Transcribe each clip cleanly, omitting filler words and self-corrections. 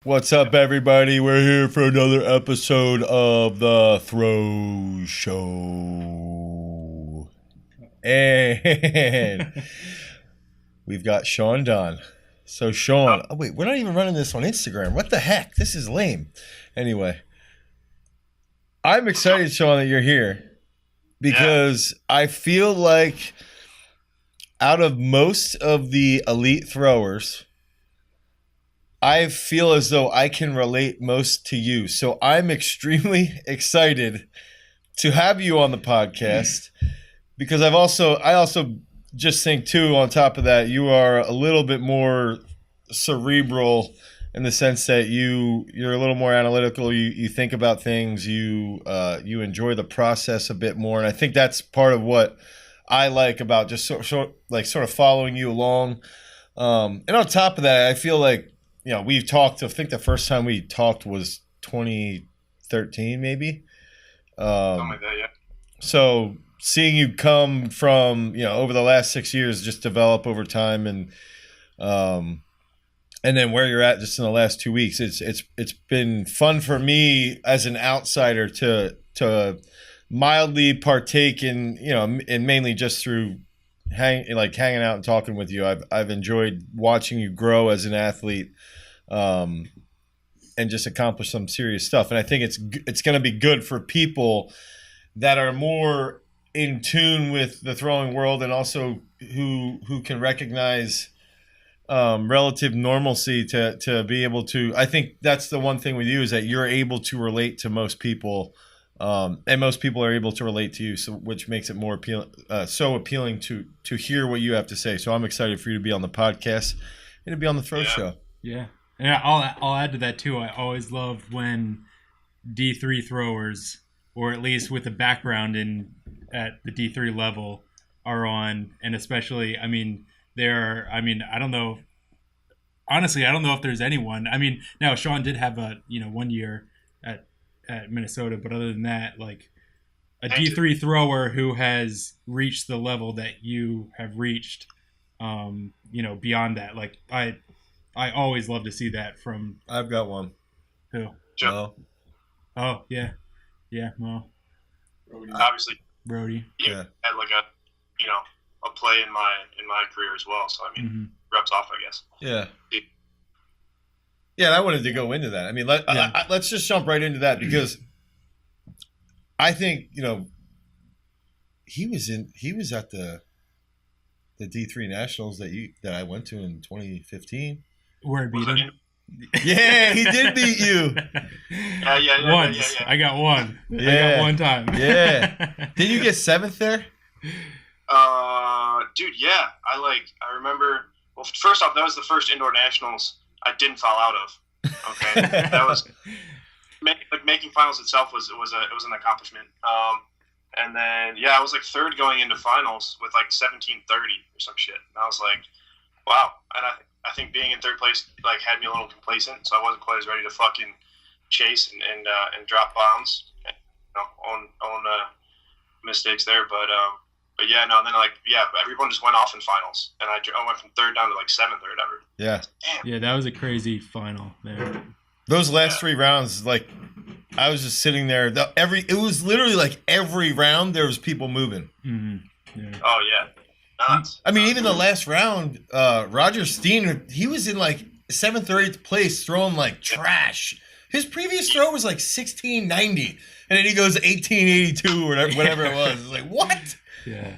What's up, everybody? We're here for another episode of the Throw Show. And we've got Sean Don. So, Sean, oh, wait, we're not even running this on Instagram. What the heck? This is lame. Anyway, I'm excited, Sean, that you're here because I feel like out of most of the elite throwers, I feel as though I can relate most to you. So I'm extremely excited to have you on the podcast because I also just think too, on top of that, you are a little bit more cerebral in the sense that you're a little more analytical. You think about things, you enjoy the process a bit more. And I think that's part of what I like about just sort of following you along. And on top of that, I feel like, we've talked. I think the first time we talked was 2013, maybe. Something like that, yeah. So seeing you come from, over the last 6 years, just develop over time, and then where you're at just in the last 2 weeks, it's been fun for me as an outsider to mildly partake in, and mainly just through hanging out and talking with you. I've enjoyed watching you grow as an athlete. And just accomplish some serious stuff. And I think it's going to be good for people that are more in tune with the throwing world, and also who can recognize relative normalcy to be able to. I think that's the one thing with you is that you're able to relate to most people, and most people are able to relate to you. So which makes it more appealing to hear what you have to say. So I'm excited for you to be on the podcast and to be on the Throw Show. Yeah. Yeah, I'll add to that too. I always loved when D3 throwers, or at least with a background at the D3 level, are on, and especially, I don't know. Honestly, I don't know if there's anyone. Now Sean did have a 1 year at Minnesota, but other than that, like a D3 thrower who has reached the level that you have reached, beyond that, like I always love to see that from. I've got one. Who? Joe. Oh yeah, Mo. Obviously, Brody. Yeah. Had like a play in my career as well. So reps off, I guess. Yeah. Yeah, I wanted to go into that. Let's just jump right into that because I think he was at the D3 Nationals that I went to in 2015. Where I beat him. Yeah, he did beat you. Yeah. Once. I got one. Yeah. I got one time. Yeah. Did you get seventh there? Dude, yeah. I remember. Well, first off, that was the first indoor nationals I didn't foul out of. Okay, that was making finals itself was an accomplishment. And then I was like third going into finals with like 17:30 or some shit. And I was like, wow. And I think being in third place had me a little complacent, so I wasn't quite as ready to fucking chase and drop bombs, on mistakes there. But yeah, no. And then everyone just went off in finals, and I went from third down to like seventh or whatever. Yeah. Damn. Yeah, that was a crazy final there. Those last 3 rounds, I was just sitting there. It was literally like every round there was people moving. Mm-hmm. Yeah. Oh yeah. Nuts. Even the last round, Roger Steen, he was in like 7th or 8th place throwing like trash. His previous throw was like 1690, and then he goes 1882 or whatever it was. It's like, what? Yeah.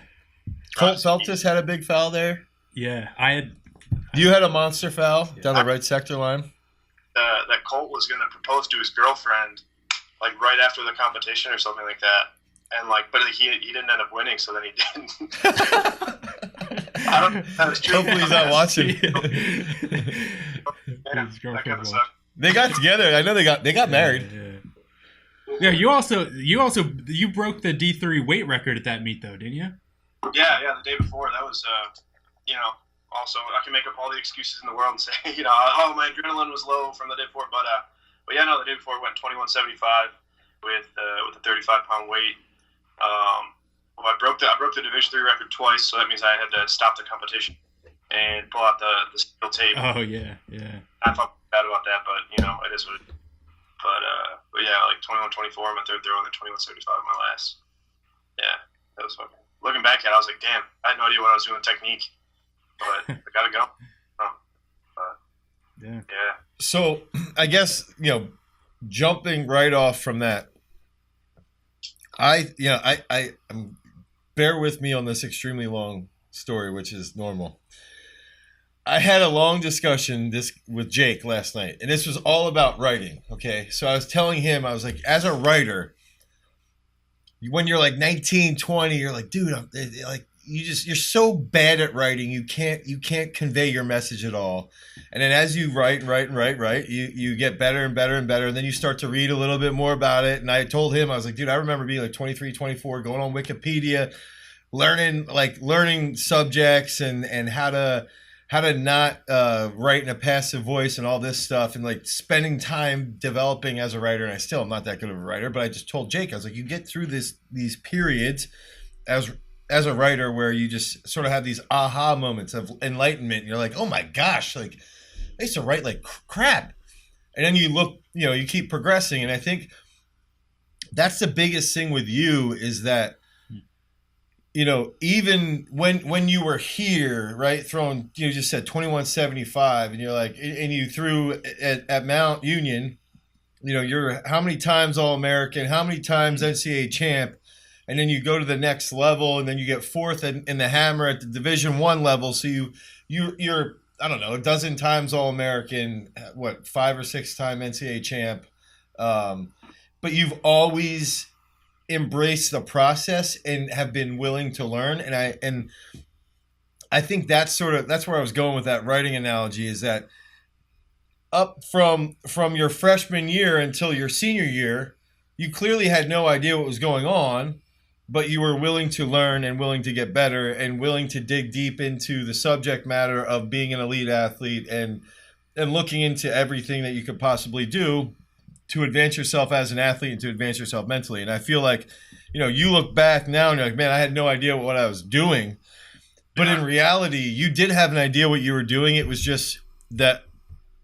Colt Feltus had a big foul there. Yeah, You had a monster foul down the right sector line. That Colt was going to propose to his girlfriend, like right after the competition or something like that. And but he didn't end up winning, so then he didn't. I don't know if that was true. Hopefully he's not watching. That kind of stuff. They got together. I know they got married. Yeah, you broke the D3 weight record at that meet though, didn't you? Yeah, the day before. That was also I can make up all the excuses in the world and say, oh, my adrenaline was low from the day before, but the day before I went 2175 with a 35-pound weight. I broke the Division III record twice, so that means I had to stop the competition and pull out the steel tape. Oh yeah. I thought bad about that, but it is what it is. But yeah, like 21-24 on my third throw, and then 21-75 on my last. Yeah, that was fucking. Looking back at it, I was like, damn, I had no idea what I was doing with technique, but I gotta go. Yeah. So I guess, jumping right off from that, I bear with me on this extremely long story, which is normal. I had a long discussion with Jake last night, and this was all about writing. Okay. So I was telling him, I was like, as a writer, when you're like 19, 20, you're like, dude, you're so bad at writing, you can't convey your message at all. And then as you write, you get better and better and better, and then you start to read a little bit more about it. And I told him, I was like, dude, I remember being like 23, 24, going on Wikipedia, learning subjects and how to not write in a passive voice and all this stuff, and like spending time developing as a writer. And I still am not that good of a writer, but I just told Jake, I was like, you get through these periods as a writer where you just sort of have these aha moments of enlightenment. And you're like, oh my gosh, like I used to write like crap. And then you look, you keep progressing. And I think that's the biggest thing with you is that, even when you were here, right, throwing, you just said 21-75, and you're like, and you threw at Mount Union, you're how many times All-American, how many times NCAA champ, and then you go to the next level, and then you get fourth in the hammer at the Division I level. So you're I don't know, a dozen times All-American, 5 or 6 time NCAA champ, but you've always embrace the process and have been willing to learn. And I think that's where I was going with that writing analogy, is that up from your freshman year until your senior year, you clearly had no idea what was going on, but you were willing to learn and willing to get better and willing to dig deep into the subject matter of being an elite athlete and looking into everything that you could possibly do to advance yourself as an athlete and to advance yourself mentally. And I feel like, you look back now and you're like, man, I had no idea what I was doing. But in reality, you did have an idea what you were doing. It was just that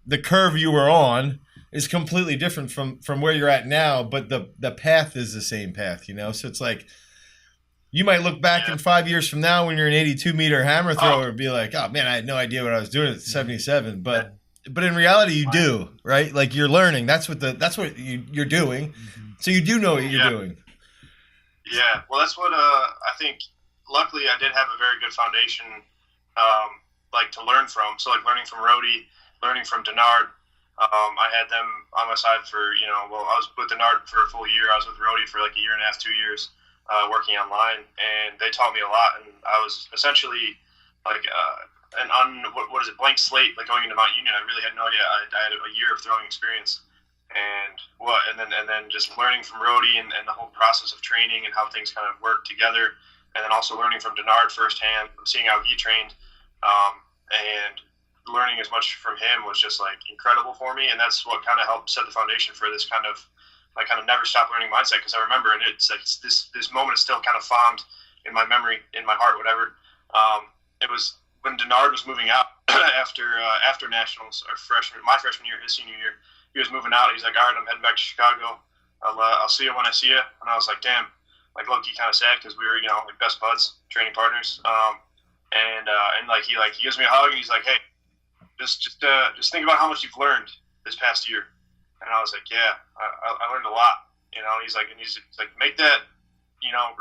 the curve you were on is completely different from where you're at now, but the path is the same path, So it's like, you might look back in 5 years from now when you're an 82-meter hammer thrower and be like, oh man, I had no idea what I was doing at 77. But in reality, you do, right? Like you're learning. That's what you're doing. So you do know what you're doing. Yeah. Well, that's what I think. Luckily, I did have a very good foundation, to learn from. So like learning from Rhodey, learning from Denard. I had them on my side for I was with Denard for a full year. I was with Rhodey for like a year and a half, 2 years, working online, and they taught me a lot. And I was essentially like. What is it, blank slate, like going into Mount Union. I really had no idea. I had a year of throwing experience, and then just learning from Rhodey and the whole process of training and how things kind of work together, and then also learning from Denard firsthand, seeing how he trained, and learning as much from him was just like incredible for me, and that's what kind of helped set the foundation for this kind of never stop learning mindset. Because I remember, and it's like this moment is still kind of fond in my memory, in my heart, whatever. It was when Denard was moving out after nationals, my freshman year, his senior year. He was moving out. He's like, all right, I'm heading back to Chicago. I'll see you when I see you. And I was like, damn, like low-key kind of sad because we were, like best buds, training partners. And he gives me a hug and he's like, hey, just think about how much you've learned this past year. And I was like, yeah, I learned a lot. He's like, make that,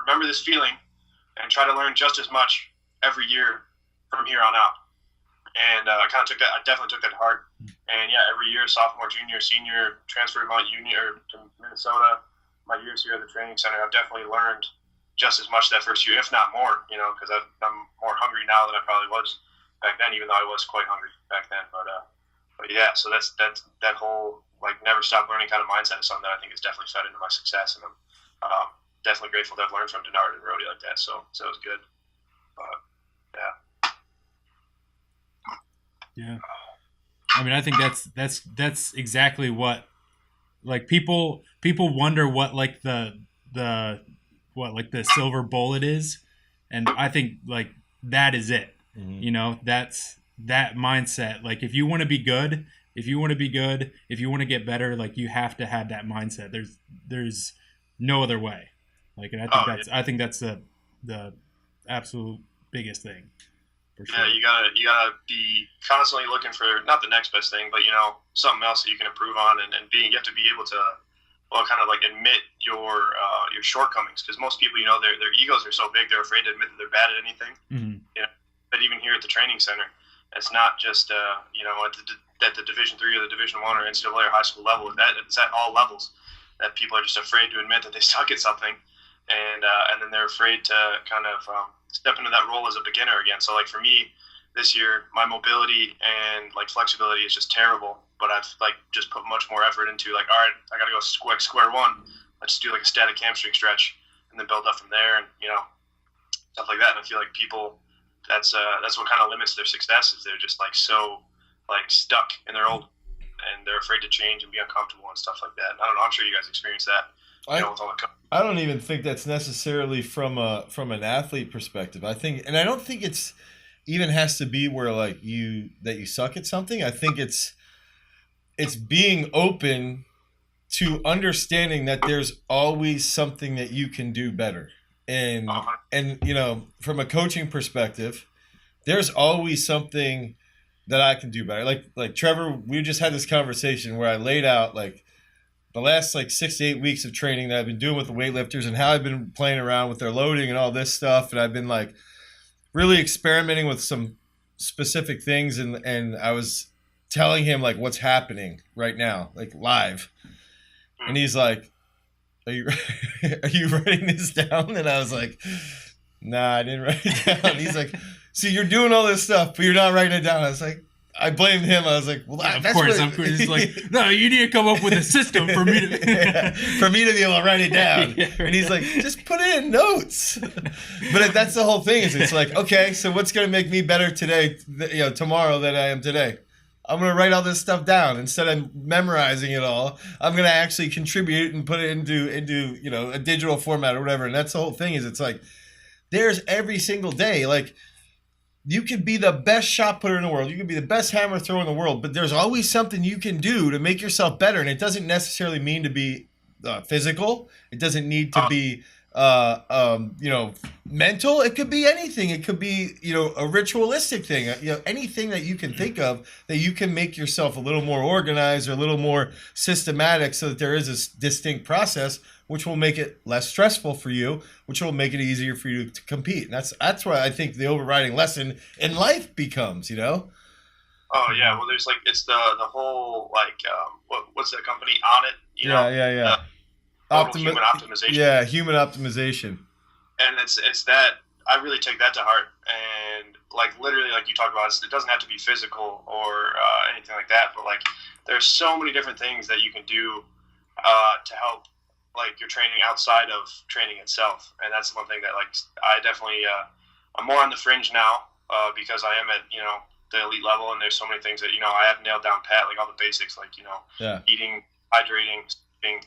remember this feeling and try to learn just as much every year from here on out. And I definitely took that to heart. And yeah, every year, sophomore, junior, senior, transfer to Mount Union or to Minnesota, my years here at the training center, I've definitely learned just as much that first year, if not more, because I'm more hungry now than I probably was back then, even though I was quite hungry back then. But yeah, so that's that whole like never stop learning kind of mindset is something that I think has definitely fed into my success. And I'm definitely grateful to have learned from Denard and Rhodey like that. So it was good. But yeah. Yeah, I mean, I think that's exactly what, like people wonder what like the silver bullet is, and I think that is it. Mm-hmm. That's that mindset. Like if you want to be good, if you want to be good, if you want to get better, like you have to have that mindset. There's no other way. Like, and I think that's the absolute biggest thing. For sure. Yeah, you gotta be constantly looking for not the next best thing, but something else that you can improve on, and you have to be able to, well, kind of like admit your shortcomings, because most people, their egos are so big they're afraid to admit that they're bad at anything. Mm-hmm. But even here at the training center, it's not just at the Division III or the Division I or NCAA or high school level. It's at all levels that people are just afraid to admit that they suck at something, and then they're afraid to kind of step into that role as a beginner again. So like for me this year, my mobility and like flexibility is just terrible, but I've like just put much more effort into like, all right, I got to go square one. Let's do like a static hamstring stretch and then build up from there, and stuff like that. And I feel like people, that's what kind of limits their success, is they're just like so like stuck in their old, and they're afraid to change and be uncomfortable and stuff like that. And I don't know, I'm sure you guys experience that. With all the I don't even think that's necessarily from an athlete perspective. I don't think it's even has to be where like you suck at something. I think it's being open to understanding that there's always something that you can do better. And from a coaching perspective, there's always something that I can do better. Like Trevor, we just had this conversation where I laid out like the last like 6 to 8 weeks of training that I've been doing with the weightlifters and how I've been playing around with their loading and all this stuff. And I've been like really experimenting with some specific things. And I was telling him like what's happening right now, like live. And he's like, are you writing this down? And I was like, nah, I didn't write it down. He's like, see, you're doing all this stuff, but you're not writing it down. I was like, I blamed him. I was like, well, of course. He's like, no, you need to come up with a system for me to be able to write it down. Yeah, right. And he's like, just put it in notes. But that's the whole thing. Is it's like, okay, so what's going to make me better today, tomorrow than I am today? I'm going to write all this stuff down instead of memorizing it all. I'm going to actually contribute and put it into a digital format or whatever. And that's the whole thing. Is it's like there's every single day, like. You could be the best shot putter in the world. You could be the best hammer thrower in the world, but there's always something you can do to make yourself better. And it doesn't necessarily mean to be physical. It doesn't need to be, mental. It could be anything. It could be, a ritualistic thing. Anything that you can think of that you can make yourself a little more organized or a little more systematic, so that there is a distinct process, which will make it less stressful for you, which will make it easier for you to compete. And that's why I think the overriding lesson in life becomes, Oh yeah, well there's like, it's the whole like what's that company on it? Yeah. Human optimization. Yeah, human optimization. And it's that, I really take that to heart. And like literally, like you talked about, it doesn't have to be physical or anything like that, but like there's so many different things that you can do to help like your training outside of training itself. And that's one thing that like I definitely I'm more on the fringe now because I am at the elite level, and there's so many things that I have nailed down pat, like all the basics, like eating, hydrating, sleeping,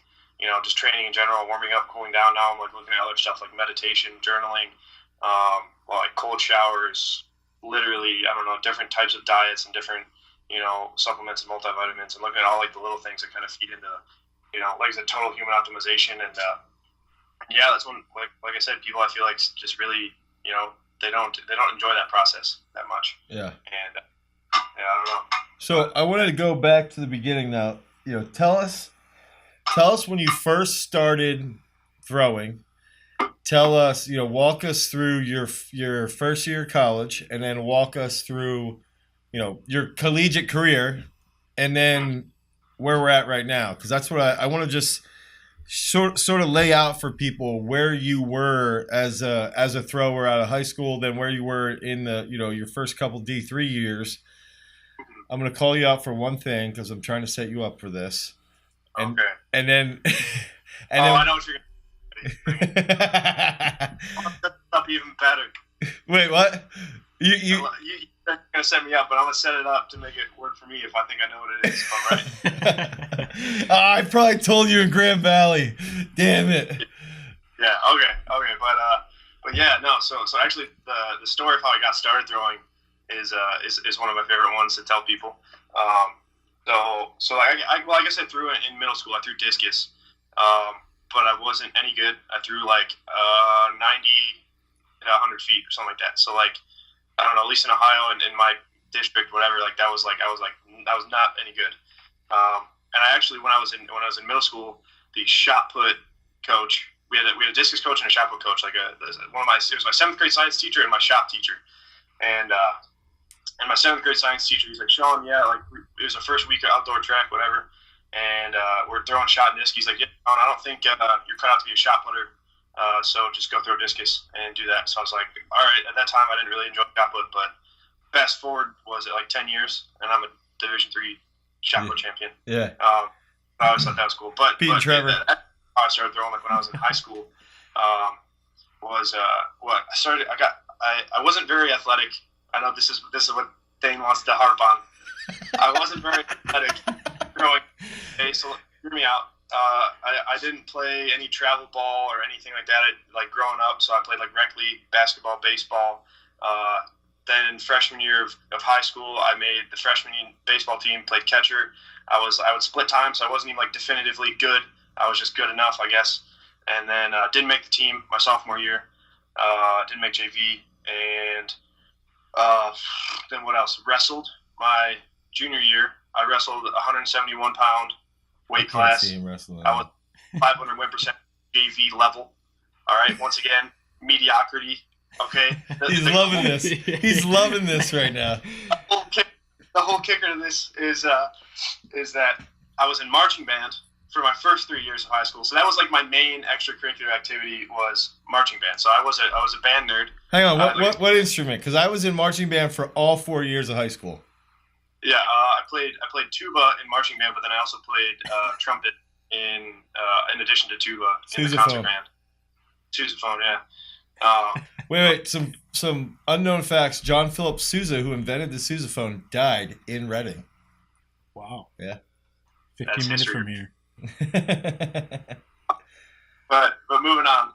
just training in general, warming up, cooling down. Now I'm like looking at other stuff like meditation, journaling, like cold showers, literally different types of diets and different supplements and multivitamins, and looking at all like the little things that kind of feed into like I said, total human optimization. And that's when like I said, people I feel like just really they don't enjoy that process that much. Yeah. And I don't know. So I wanted to go back to the beginning now. Tell us when you first started throwing. Tell us, walk us through your first year of college, and then walk us through, your collegiate career, and then where we're at right now, because that's what I want to just sort of lay out for people where you were as a thrower out of high school, then where you were in the your first couple D3 years. I'm going to call you out for one thing because I'm trying to set you up for this. And, okay. And then I know what you're going to bring. Up even better. Wait, what? You're going to set me up, but I'm going to set it up to make it work for me if I think I know what it is, if I'm right. I probably told you in Grand Valley. Damn it. Yeah, okay. But yeah, no, so actually the story of how I got started throwing is one of my favorite ones to tell people. So I guess I threw it in middle school. I threw discus, but I wasn't any good. I threw like 90 to 100 feet or something like that. So like I don't know, at least in Ohio and in my district, whatever, like that was not any good. And I actually when I was in middle school, the shot put coach, we had a discus coach and a shot put coach. Like it was my 7th grade science teacher and my shop teacher, and my 7th grade science teacher, he's like, Sean, yeah, like it was the first week of outdoor track, whatever, and we're throwing shot and disc. He's like, yeah, Sean, I don't think you're cut out to be a shot putter, so just go throw discus and do that. So I was like, all right. At that time, I didn't really enjoy shot put, but fast forward, was it like 10 years, and I'm a Division III shot put champion. Yeah. I always thought that was cool. But Trevor. Yeah, I started throwing like when I was in high school. I wasn't very athletic. I know this is what Dane wants to harp on. I wasn't very athletic growing. Okay, so hear me out. I didn't play any travel ball or anything like that. Like growing up, so I played like rec league, basketball, baseball. Then freshman year of high school, I made the freshman baseball team. Played catcher. I would split time, so I wasn't even like definitively good. I was just good enough, I guess. And then didn't make the team my sophomore year. Didn't make JV, and then what else? Wrestled my junior year. I wrestled 171-pound weight class. I was 500% JV level. All right. Once again, mediocrity. Okay. He's loving this. He's loving this right now. The whole kicker to this is that I was in marching band for my first 3 years of high school. So that was like my main extracurricular activity was marching band. So I was a band nerd. Hang on, what instrument? Because I was in marching band for all 4 years of high school. Yeah, I played tuba in marching band, but then I also played trumpet in addition to tuba in the concert band. Sousaphone, yeah. Wait, some unknown facts. John Philip Sousa, who invented the sousaphone, died in Reading. Wow. Yeah. 15 minutes from here. But moving on.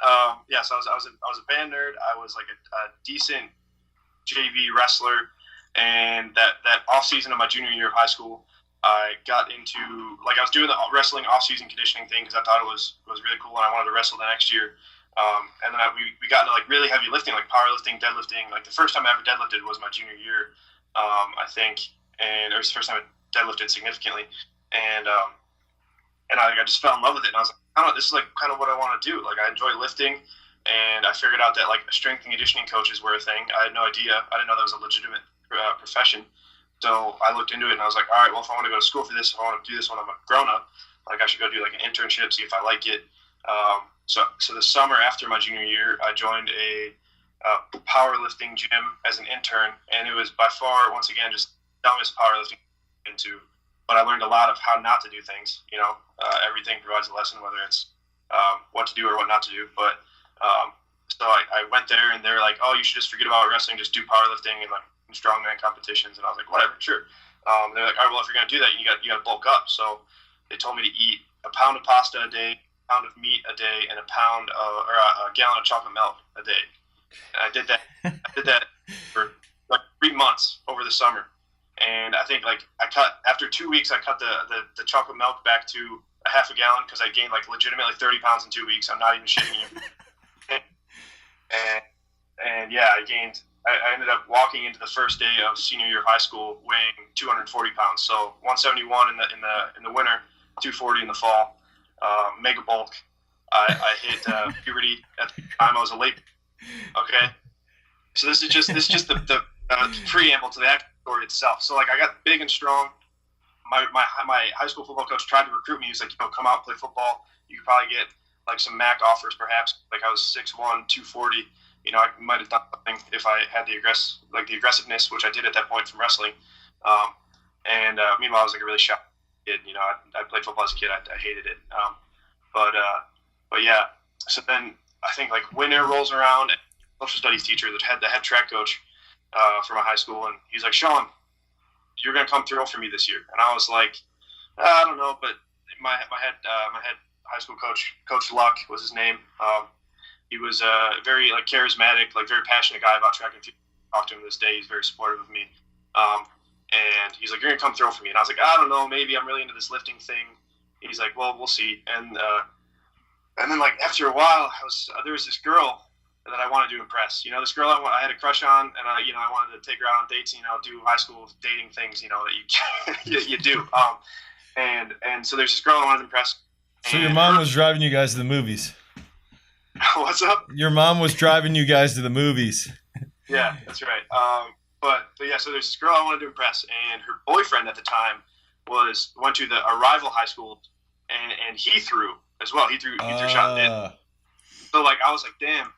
So I was a band nerd. I was like a decent JV wrestler, and that off season of my junior year of high school, I got into I was doing the wrestling off season conditioning thing because I thought it was really cool and I wanted to wrestle the next year. And then we got into like really heavy lifting, like powerlifting, deadlifting. Like the first time I ever deadlifted was my junior year, I think, and it was the first time I deadlifted significantly, and I just fell in love with it. And I was like, I don't know, this is like kind of what I want to do. Like I enjoy lifting, and I figured out that like strength and conditioning coaches were a thing. I had no idea. I didn't know that was a legitimate profession. So I looked into it and I was like, all right, well, if I want to go to school for this, if I want to do this when I'm a grown up, like I should go do like an internship, see if I like it. So the summer after my junior year, I joined a powerlifting gym as an intern, and it was by far, once again, just dumbest powerlifting into. But I learned a lot of how not to do things. You know, everything provides a lesson, whether it's what to do or what not to do. But so I went there, and they were like, "Oh, you should just forget about wrestling, just do powerlifting and like strongman competitions." And I was like, "Whatever, sure." They're like, "All right, well, if you're gonna do that, you got to bulk up." So they told me to eat a pound of pasta a day, a pound of meat a day, and a gallon of chocolate milk a day. And I did that for like 3 months over the summer. And I think like after 2 weeks, I cut the chocolate milk back to a half a gallon because I gained like legitimately 30 pounds in 2 weeks. I'm not even shitting you. and yeah, I ended up walking into the first day of senior year of high school weighing 240 pounds. So 171 in the winter, 240 in the fall. Mega bulk. I hit puberty at the time. I was a late. Okay, so this is just the preamble to the actual story itself. So like I got big and strong. My high school football coach tried to recruit me. He was like, come out, play football. You could probably get like some MAC offers, perhaps. Like I was 6'1", 240. You know, I might have done something if I had the aggressiveness, which I did at that point from wrestling. Meanwhile, I was like a really shy kid. You know, I played football as a kid. I hated it. But yeah. So then I think like winter rolls around, and social studies teacher, the head track coach for my high school, and he's like, Sean, you're gonna come through for me this year. And I was like, I don't know, but my head high school Coach Luck was his name. He was very like charismatic, like very passionate guy about track and field. I talk to him to this day. He's very supportive of me. And he's like, "You're gonna come throw for me." And I was like, "I don't know, maybe I'm really into this lifting thing." He's like, "Well, we'll see." And then like after a while, there was this girl that I wanted to impress. You know, this girl I had a crush on, and I wanted to take her out on dates. You know, do high school dating things. You know that you do. And so there's this girl I wanted to impress. So your mom was driving you guys to the movies. What's up? Your mom was driving you guys to the movies. Yeah, that's right. But yeah, so there's this girl I wanted to impress, and her boyfriend at the time went to a rival high school, and he threw as well. He threw shot and hit. So like I was like, damn,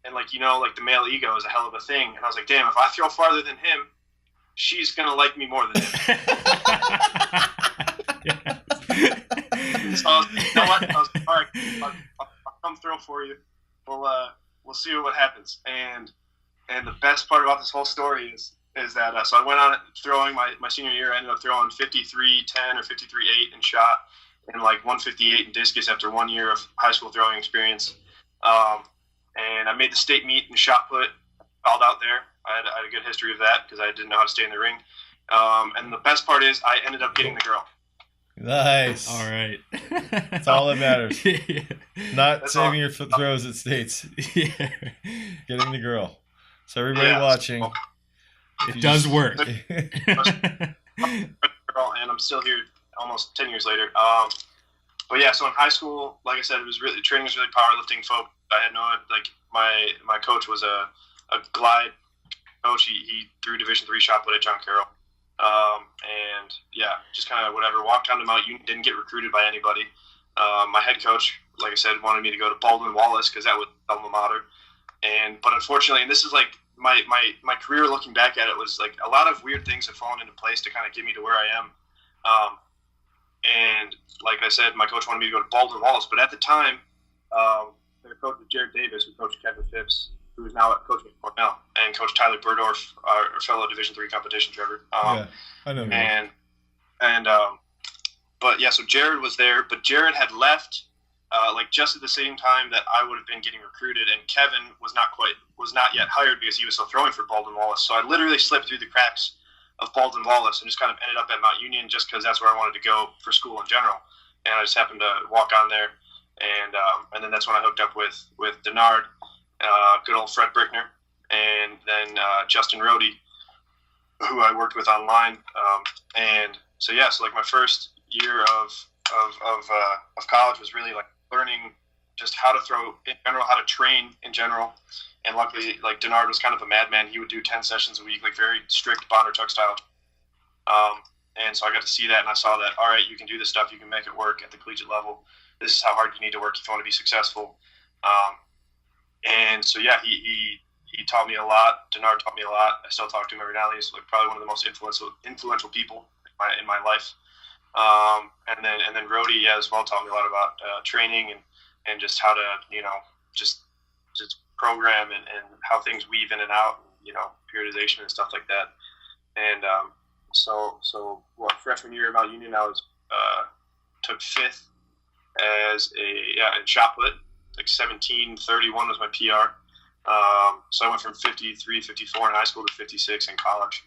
and like like the male ego is a hell of a thing, and I was like, damn, if I throw farther than him, she's gonna like me more than him. So I was, you know what? I was like, all right, I'll come throw for you. We'll see what happens. And the best part about this whole story is that so I went on throwing my senior year. I ended up throwing 53-10 or 53-8 in shot, and like 158 in discus after 1 year of high school throwing experience. And I made the state meet in shot put, fouled out there. I had a good history of that because I didn't know how to stay in the ring. And the best part is I ended up getting the girl. Nice. All right. That's all that matters. Yeah. Not saving your throws at states. Yeah. Getting the girl. So everybody watching. It does work. And I'm still here almost 10 years later. But yeah, so in high school, like I said, training was really powerlifting focused. I had my coach was a glide coach. He threw Division III shot put at John Carroll. And yeah, just kind of whatever. Walked down to Mount Union, didn't get recruited by anybody. My head coach, like I said, wanted me to go to Baldwin Wallace because that was alma mater. But unfortunately, and this is like my career looking back at it was like a lot of weird things have fallen into place to kind of get me to where I am. And like I said, my coach wanted me to go to Baldwin Wallace, but at the time, their coach was Jared Davis, who coached Kevin Phipps, who is now coaching Cornell, and Coach Tyler Burdorf, our fellow Division III competition driver. Yeah, I know. But yeah, so Jared was there, but Jared had left like just at the same time that I would have been getting recruited, and Kevin was not yet hired because he was still throwing for Baldwin Wallace. So I literally slipped through the cracks of Baldwin Wallace and just kind of ended up at Mount Union just because that's where I wanted to go for school in general. And I just happened to walk on there, and then that's when I hooked up with Denard, good old Fred Brickner, and then Justin Rohde, who I worked with online. And so yeah, so like my first year of college was really like learning just how to throw in general, how to train in general. And luckily, like Denard was kind of a madman. He would do 10 sessions a week, like very strict Bondarchuk style. And so I got to see that, and I saw that, all right, you can do this stuff. You can make it work at the collegiate level. This is how hard you need to work if you want to be successful. And so, yeah, he taught me a lot. Denard taught me a lot. I still talk to him every now and then. He's like probably one of the most influential people in my life. And then Rohde as well taught me a lot about training and just how to, just program and how things weave in and out, periodization and stuff like that. And so freshman year about Union, I was took fifth as in shot put, like 17:31 was my PR. So I went from 53, 54 in high school to 56 in college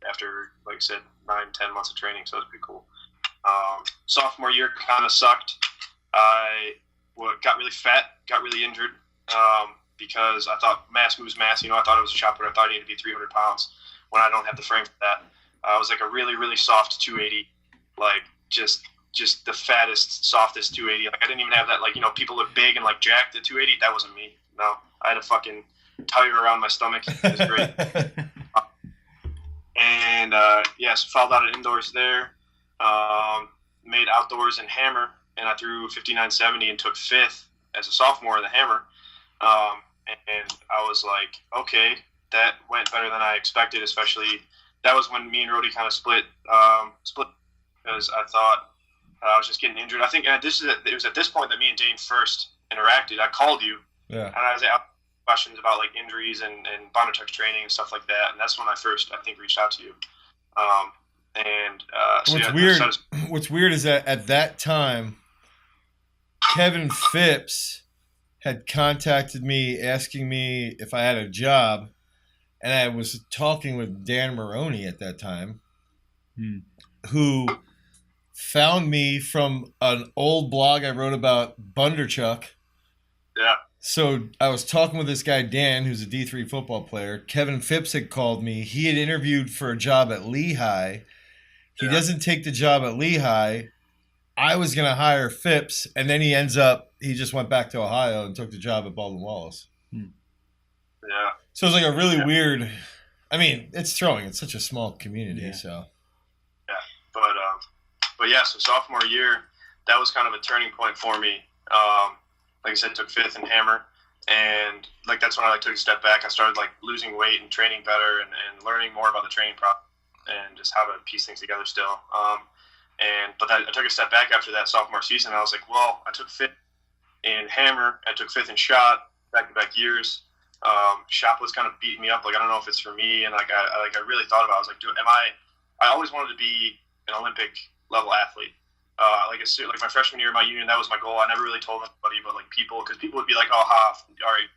after, like I said, 9-10 months of training. So it was pretty cool. Sophomore year kind of sucked. I got really fat, got really injured because I thought mass moves mass. I thought it was a shot put. I thought I needed to be 300 pounds when I don't have the frame for that. I was like a really, really soft 280, like just the fattest, softest 280. Like I didn't even have that, like, people look big and like jacked at 280. That wasn't me. No, I had a fucking tire around my stomach. It was great. And so fouled out at indoors there. Made outdoors in Hammer, and I threw 59.70 and took fifth as a sophomore in the Hammer. And I was like, okay, that went better than I expected. Especially that was when me and Rohde kind of split because I thought I was just getting injured. I think it was at this point that me and Dane first interacted. I called you, and I was asking questions about like injuries and Bondarchuk training and stuff like that. And that's when I first, I think, reached out to you. What's weird is that at that time, Kevin Phipps had contacted me asking me if I had a job, and I was talking with Dan Maroney at that time, Hmm. who found me from an old blog I wrote about Bunderchuck. Yeah. So I was talking with this guy, Dan, who's a D3 football player. Kevin Phipps had called me. He had interviewed for a job at Lehigh. He doesn't take the job at Lehigh. I was going to hire Phipps, and then he just went back to Ohio and took the job at Baldwin Wallace. Yeah. So it's like a really weird, I mean, it's throwing. It's such a small community, so. Yeah, but yeah, so sophomore year, that was kind of a turning point for me. Like I said, took 5th in Hammer, and like that's when I took a step back. I started like losing weight and training better and learning more about the training process and just how to piece things together still. But I took a step back after that sophomore season. I was like, well, I took 5th in Hammer, I took 5th in shot, back-to-back years. Shop was kind of beating me up. Like, I don't know if it's for me. And like, I really thought about it. I was like, I always wanted to be an Olympic level athlete. Like my freshman year in my union, that was my goal. I never really told anybody, but like because people would be like, oh, all right,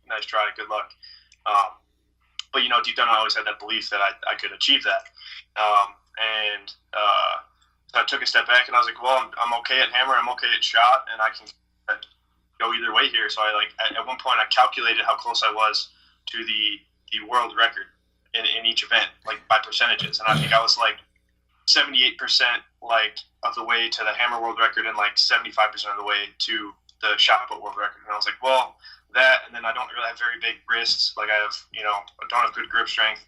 nice try, good luck. But deep down, I always had that belief that I could achieve that. So I took a step back and I was like, well, I'm okay at Hammer, I'm okay at shot, and I can go either way here. So at one point I calculated how close I was to the world record in each event, like by percentages. And I think I was like 78% like of the way to the Hammer world record and like 75% of the way to the shot put world record. And I was like, well, that, and then I don't really have very big wrists. Like I don't have good grip strength.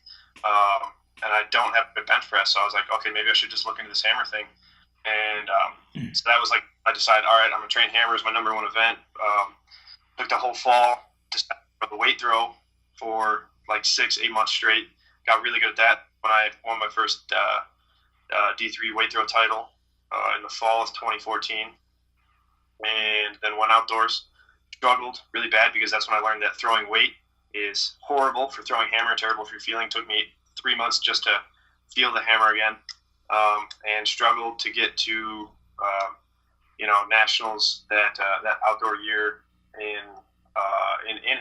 And I don't have good bench press. So I was like, okay, maybe I should just look into this Hammer thing. And so that was like, I decided, all right, I'm going to train Hammer as my number one event. Took the whole fall, just the weight throw for like 6-8 months straight. Got really good at that when I won my first D3 weight throw title in the fall of 2014. And then went outdoors. Struggled really bad because that's when I learned that throwing weight is horrible for throwing Hammer, terrible for your feeling. Took me 3 months just to feel the Hammer again, and struggled to get to nationals that outdoor year in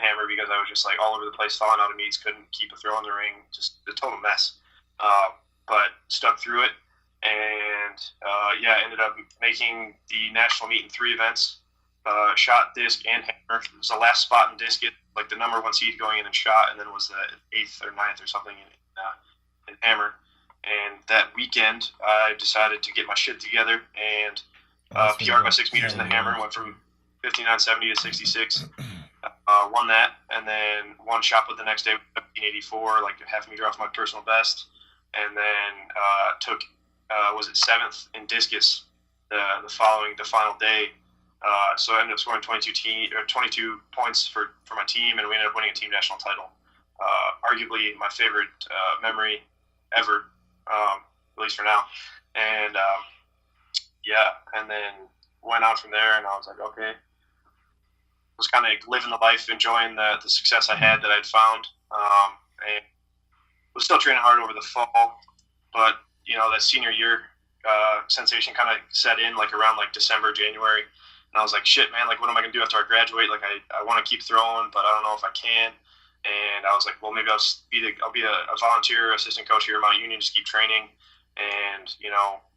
Hammer because I was just like all over the place, falling out of meets, couldn't keep a throw in the ring, just a total mess. But stuck through it, and ended up making the national meet in 3 events. Shot, disc, and Hammer. It was the last spot in disc, like the number 1 seed going in shot, and then was the 8th or 9th or something in Hammer. And that weekend, I decided to get my shit together and PR'd by 6 meters in the Hammer. Went from 59.70 to 66. Won that, and then won shot put the next day, 15.84, like a half meter off my personal best. And then took 7th in discus the final day. So I ended up scoring 22 points for my team, and we ended up winning a team national title. Arguably my favorite memory ever, at least for now. And and then went on from there, and I was like, okay. Was kind of living the life, enjoying the success I had that I'd found, and was still training hard over the fall, but that senior year sensation kind of set in like around like December, January. And I was like, shit, man, like, what am I going to do after I graduate? Like, I want to keep throwing, but I don't know if I can. And I was like, well, maybe I'll be a volunteer assistant coach here at Mount Union, just keep training. And,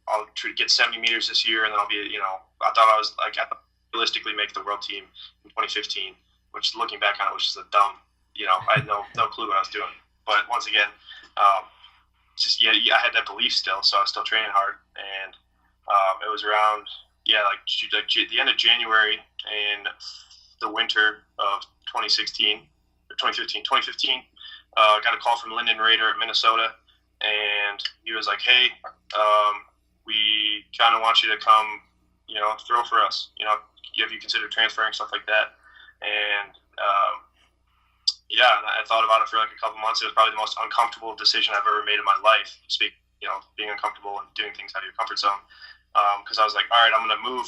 I'll try to get 70 meters this year, and then I'll be, I thought I was, like, I realistically make the world team in 2015, which looking back on it was just a dumb, I had no clue what I was doing. But once again, I had that belief still, so I was still training hard. And it was around... like the end of January in the winter of 2015, got a call from Lyndon Rader at Minnesota, and he was like, hey, we kind of want you to come, throw for us. Have you considered transferring, stuff like that? And I thought about it for like a couple months. It was probably the most uncomfortable decision I've ever made in my life, being uncomfortable and doing things out of your comfort zone. Because I was like, all right, I'm going to move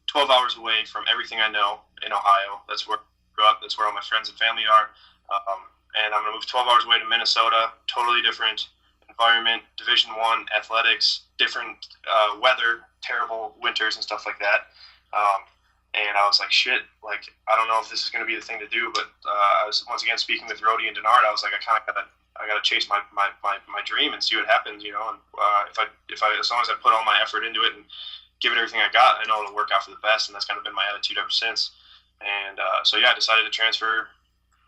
12 hours away from everything I know in Ohio. That's where I grew up. That's where all my friends and family are. And I'm going to move 12 hours away to Minnesota, totally different environment, Division I, athletics, different weather, terrible winters and stuff like that. And I was like, shit, like, I don't know if this is going to be the thing to do. But I was, once again, speaking with Rhodey and Denard, I was like, I gotta chase my dream and see what happens, you know. And if I, as long as I put all my effort into it and give it everything I got, I know it'll work out for the best. And that's kind of been my attitude ever since. And so, yeah, I decided to transfer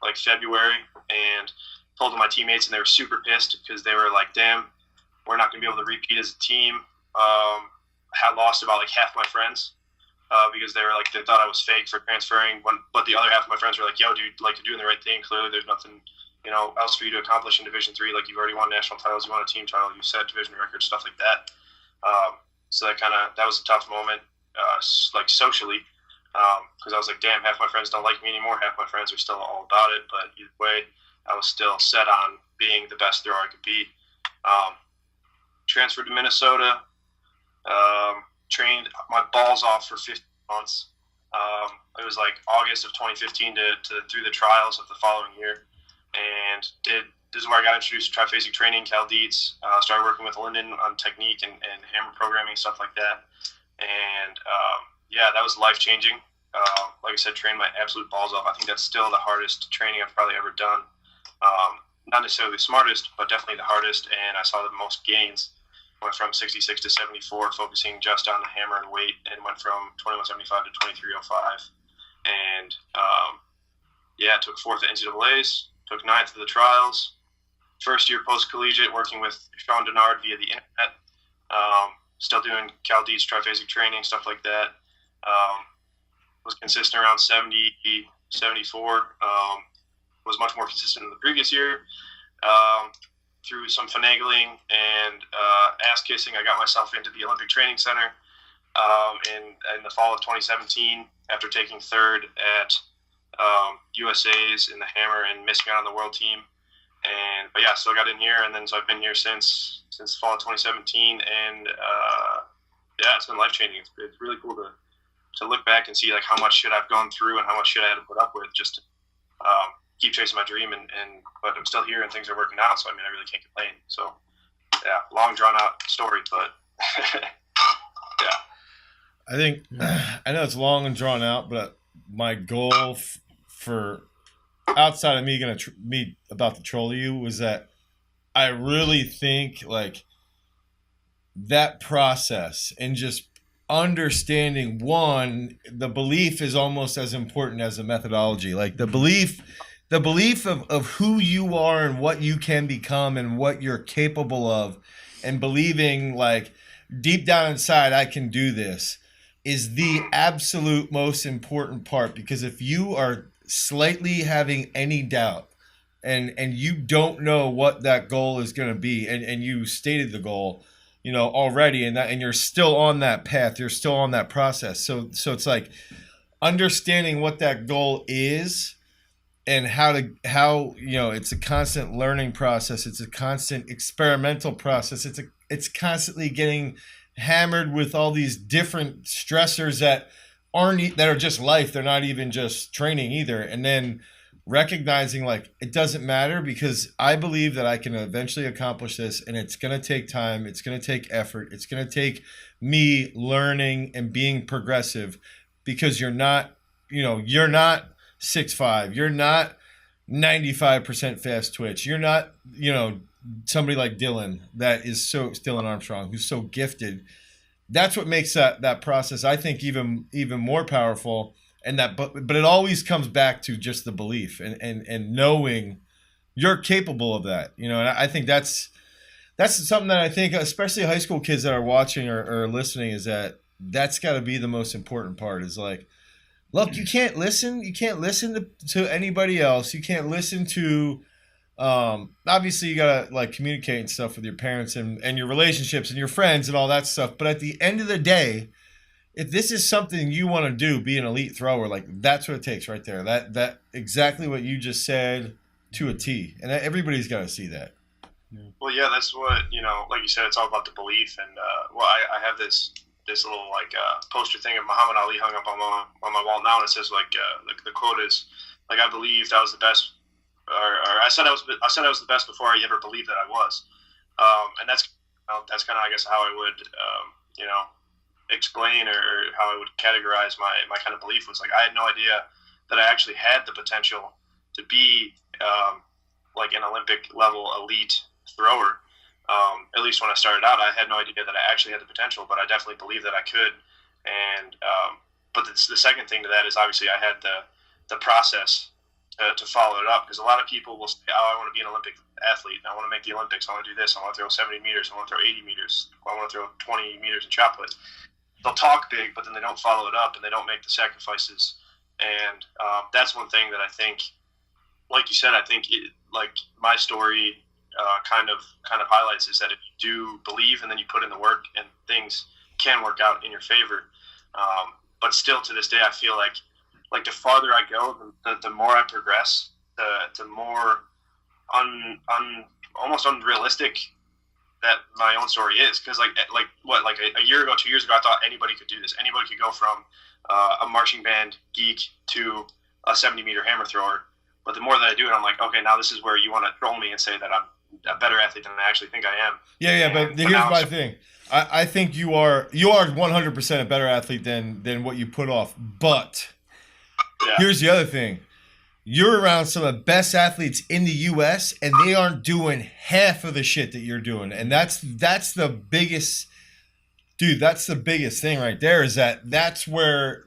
like February and told my teammates, and they were super pissed because they were like, damn, we're not going to be able to repeat as a team. Had lost about like half my friends. Because they thought I was fake for transferring. But the other half of my friends were like, "Yo, dude, like, you're doing the right thing. Clearly, there's nothing, you know, else for you to accomplish in Division III. Like, you've already won national titles, you won a team title, you set division records, stuff like that." So that was a tough moment, like socially, because I was like, "Damn, half my friends don't like me anymore. Half my friends are still all about it." But either way, I was still set on being the best thrower I could be. Transferred to Minnesota. Trained my balls off for 15 months. It was like August of 2015 to through the trials of the following year, and this is where I got introduced to triphasic training, Cal Dietz. Started working with Lyndon on technique and hammer programming, stuff like that. And yeah, that was life changing. Like I said, trained my absolute balls off. I think that's still the hardest training I've probably ever done. Not necessarily the smartest, but definitely the hardest, and I saw the most gains. Went from 66 to 74, focusing just on the hammer and weight, and went from 2175 to 2305. And yeah, took 4th at NCAAs, took 9th at the trials. First year post-collegiate, working with Sean Denard via the internet. Still doing Cal Dietz triphasic training, stuff like that. Was consistent around 70, 74. Was much more consistent in the previous year. Through some finagling and ass kissing, I got myself into the Olympic Training Center in the fall of 2017 after taking 3rd at USA's in the hammer and missing out on the world team. But yeah, still got in here, and then so I've been here since fall of 2017, and yeah, it's been life changing. It's really cool to look back and see like how much shit I've gone through and how much shit I had to put up with just to keep chasing my dream, but I'm still here and things are working out, so I mean, I really can't complain. So yeah, long drawn out story, but yeah. I think I know it's long and drawn out, but my goal for outside of me about to troll you was that I really think like that process and just understanding, one, the belief is almost as important as the methodology. Like the belief of who you are and what you can become and what you're capable of, and believing like deep down inside, I can do this, is the absolute most important part. Because if you are slightly having any doubt and you don't know what that goal is going to be, and you stated the goal, you know, already, and you're still on that path, you're still on that process. So it's like understanding what that goal is and how you know, it's a constant learning process, it's a constant experimental process, it's constantly getting hammered with all these different stressors that are just life, they're not even just training either. And then recognizing like it doesn't matter, because I believe that I can eventually accomplish this, and it's going to take time, it's going to take effort, it's going to take me learning and being progressive, because you're not 6'5", you're not 95% fast twitch, you're not, you know, somebody like Dylan Dylan Armstrong, who's so gifted. That's what makes that process, I think, even more powerful. And but it always comes back to just the belief and knowing you're capable of that, you know. And I think that's something that I think, especially high school kids that are watching or listening, is that's got to be the most important part. Is like, look, you can't listen to anybody else. You can't listen to, obviously you gotta like communicate and stuff with your parents and your relationships and your friends and all that stuff. But at the end of the day, if this is something you want to do, be an elite thrower, like that's what it takes right there. That exactly what you just said to a T, and everybody's got to see that. Well, yeah, that's what, you know, like you said, it's all about the belief. And I have this little like poster thing of Muhammad Ali hung up on my wall now, and it says like the quote is like, I believed I was the best, or I said I was the best before I ever believed that I was, and that's kind of, I guess, how I would explain or how I would categorize my kind of belief was like I had no idea that I actually had the potential to be like an Olympic level elite thrower. At least when I started out, I had no idea that I actually had the potential, but I definitely believed that I could. And but the second thing to that is obviously I had the process to follow it up, because a lot of people will say, "Oh, I want to be an Olympic athlete. I want to make the Olympics. I want to do this. I want to throw 70 meters. I want to throw 80 meters. I want to throw 20 meters in shot put." They'll talk big, but then they don't follow it up and they don't make the sacrifices. And that's one thing that I think, like you said, I think like my story kind of highlights is that if you do believe and then you put in the work, and things can work out in your favor. But still, to this day, I feel like the farther I go, the more I progress, the more almost unrealistic that my own story is. Because like a year ago, 2 years ago, I thought anybody could do this. Anybody could go from a marching band geek to a 70-meter hammer thrower. But the more that I do it, I'm like, okay, now this is where you want to troll me and say that I'm a better athlete than I actually think I am. Yeah, but here's my thing. I think you are 100% a better athlete than what you put off. But here's the other thing. You're around some of the best athletes in the U.S. and they aren't doing half of the shit that you're doing. And that's the biggest, dude, that's the biggest thing right there, is that's where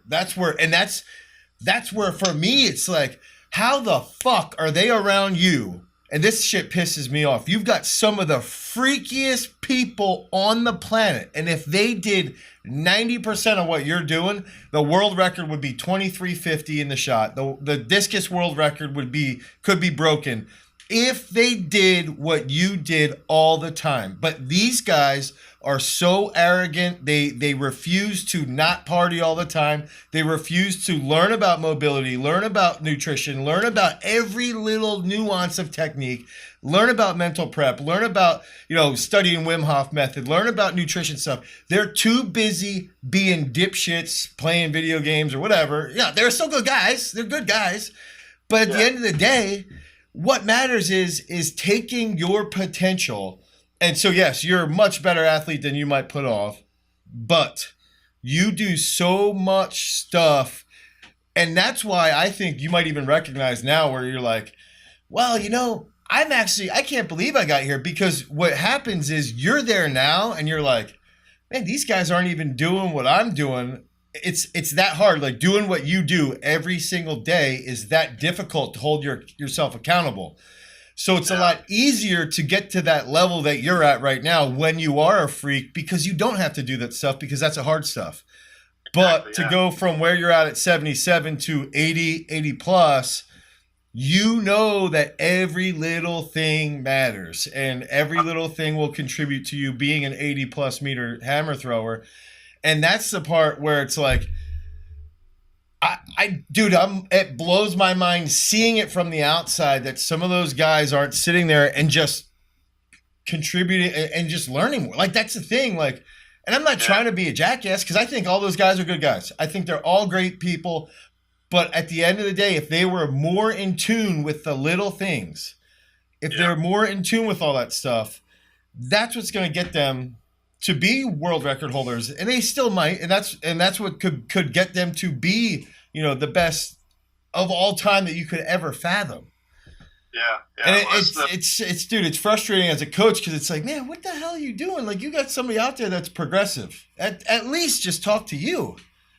for me it's like, how the fuck are they around you? And this shit pisses me off. You've got some of the freakiest people on the planet. And if they did 90% of what you're doing, the world record would be 2350 in the shot. The discus world record could be broken if they did what you did all the time. But these guys are so arrogant. They refuse to not party all the time. They refuse to learn about mobility, learn about nutrition, learn about every little nuance of technique, learn about mental prep, learn about, studying Wim Hof method, learn about nutrition stuff. They're too busy being dipshits, playing video games or whatever. Yeah, they're still good guys. They're good guys. But at the end of the day, what matters is taking your potential. And so, yes, you're a much better athlete than you might put off, but you do so much stuff. And that's why I think you might even recognize now where you're like, well, I can't believe I got here, because what happens is you're there now and you're like, man, these guys aren't even doing what I'm doing. It's that hard. Like, doing what you do every single day is that difficult to hold yourself accountable. So it's a lot easier to get to that level that you're at right now when you are a freak, because you don't have to do that stuff, because that's the hard stuff. But to go from where you're at 77 to 80 plus, that every little thing matters, and every little thing will contribute to you being an 80 plus meter hammer thrower. And that's the part where it's like, it blows my mind seeing it from the outside that some of those guys aren't sitting there and just contributing and just learning more. Like, that's the thing. Like, and I'm not trying to be a jackass, because I think all those guys are good guys. I think they're all great people. But at the end of the day, if they were more in tune with the little things, if they're more in tune with all that stuff, that's what's going to get them to be world record holders. And they still might. And that's what could get them to be, the best of all time that you could ever fathom. Yeah. And it's frustrating as a coach, because it's like, man, what the hell are you doing? Like, you got somebody out there that's progressive. At least just talk to you.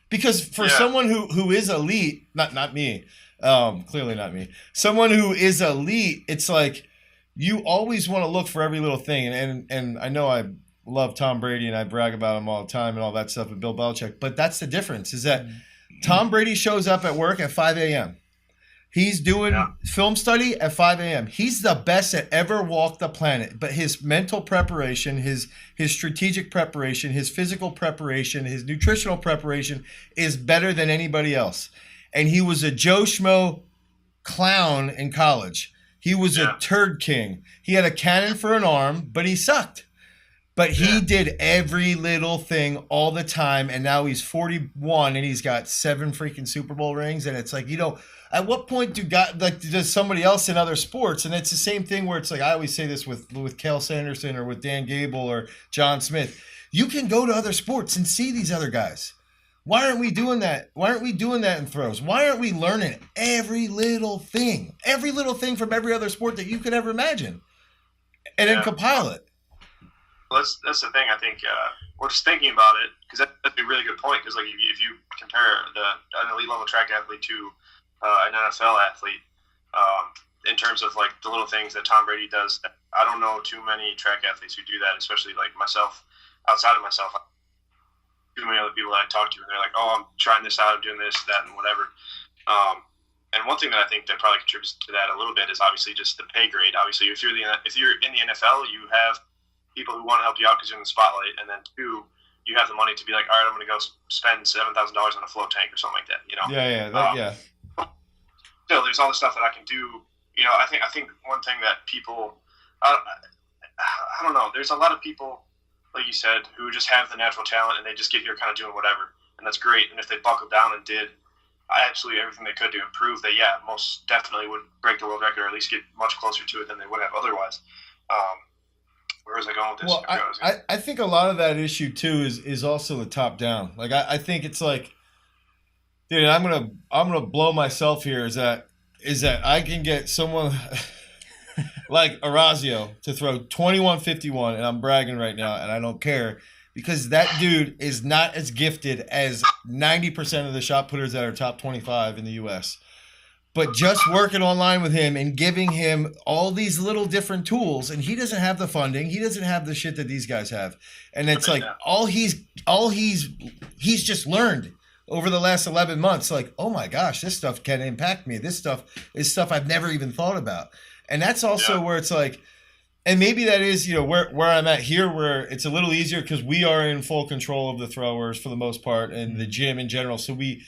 Because for someone who is elite, not me, clearly not me, someone who is elite, it's like you always want to look for every little thing. And I know I love Tom Brady and I brag about him all the time and all that stuff, and Bill Belichick, but that's the difference, is that Tom Brady shows up at work at 5 a.m. He's doing film study at 5 a.m. He's the best that ever walked the planet. But his mental preparation, his strategic preparation, his physical preparation, his nutritional preparation is better than anybody else. And he was a Joe Schmo clown in college. He was a turd king. He had a cannon for an arm, but he sucked. But he did every little thing all the time, and now he's 41 and he's got 7 freaking Super Bowl rings. And it's like, at what point does somebody else in other sports? And it's the same thing where it's like, I always say this with Cal Sanderson or with Dan Gable or John Smith. You can go to other sports and see these other guys. Why aren't we doing that? Why aren't we doing that in throws? Why aren't we learning every little thing from every other sport that you could ever imagine, and then compile it? Well, that's the thing. I think we're just thinking about it because that'd be a really good point. Because like if you compare an elite level track athlete to an NFL athlete, in terms of like the little things that Tom Brady does, I don't know too many track athletes who do that. Especially like myself, outside of myself, too many other people that I talk to, and they're like, "Oh, I'm trying this out, I'm doing this, that, and whatever." And one thing that I think that probably contributes to that a little bit is obviously just the pay grade. Obviously, if you're in the NFL, you have people who want to help you out because you're in the spotlight, and then 2, you have the money to be like, all right, I'm going to go spend $7,000 on a float tank or something like that. Yeah. Still, there's all the stuff that I can do. I think one thing that people, I don't know. There's a lot of people, like you said, who just have the natural talent and they just get here kind of doing whatever, and that's great. And if they buckled down and did absolutely everything they could to improve, they most definitely would break the world record or at least get much closer to it than they would have otherwise. Where was I going with this? Well, I think a lot of that issue too is also the top down. Like I think it's like, dude, I'm gonna blow myself here. Is that I can get someone like Orazio to throw 21-51, and I'm bragging right now, and I don't care because that dude is not as gifted as 90% of the shot putters that are top 25 in the U.S. But just working online with him and giving him all these little different tools, and he doesn't have the funding, he doesn't have the shit that these guys have, and it's like all he's just learned over the last 11 months. Like, oh my gosh, this stuff can impact me. This stuff is stuff I've never even thought about, and that's also where it's like, and maybe that is where I'm at here, where it's a little easier because we are in full control of the throwers for the most part and the gym in general, so we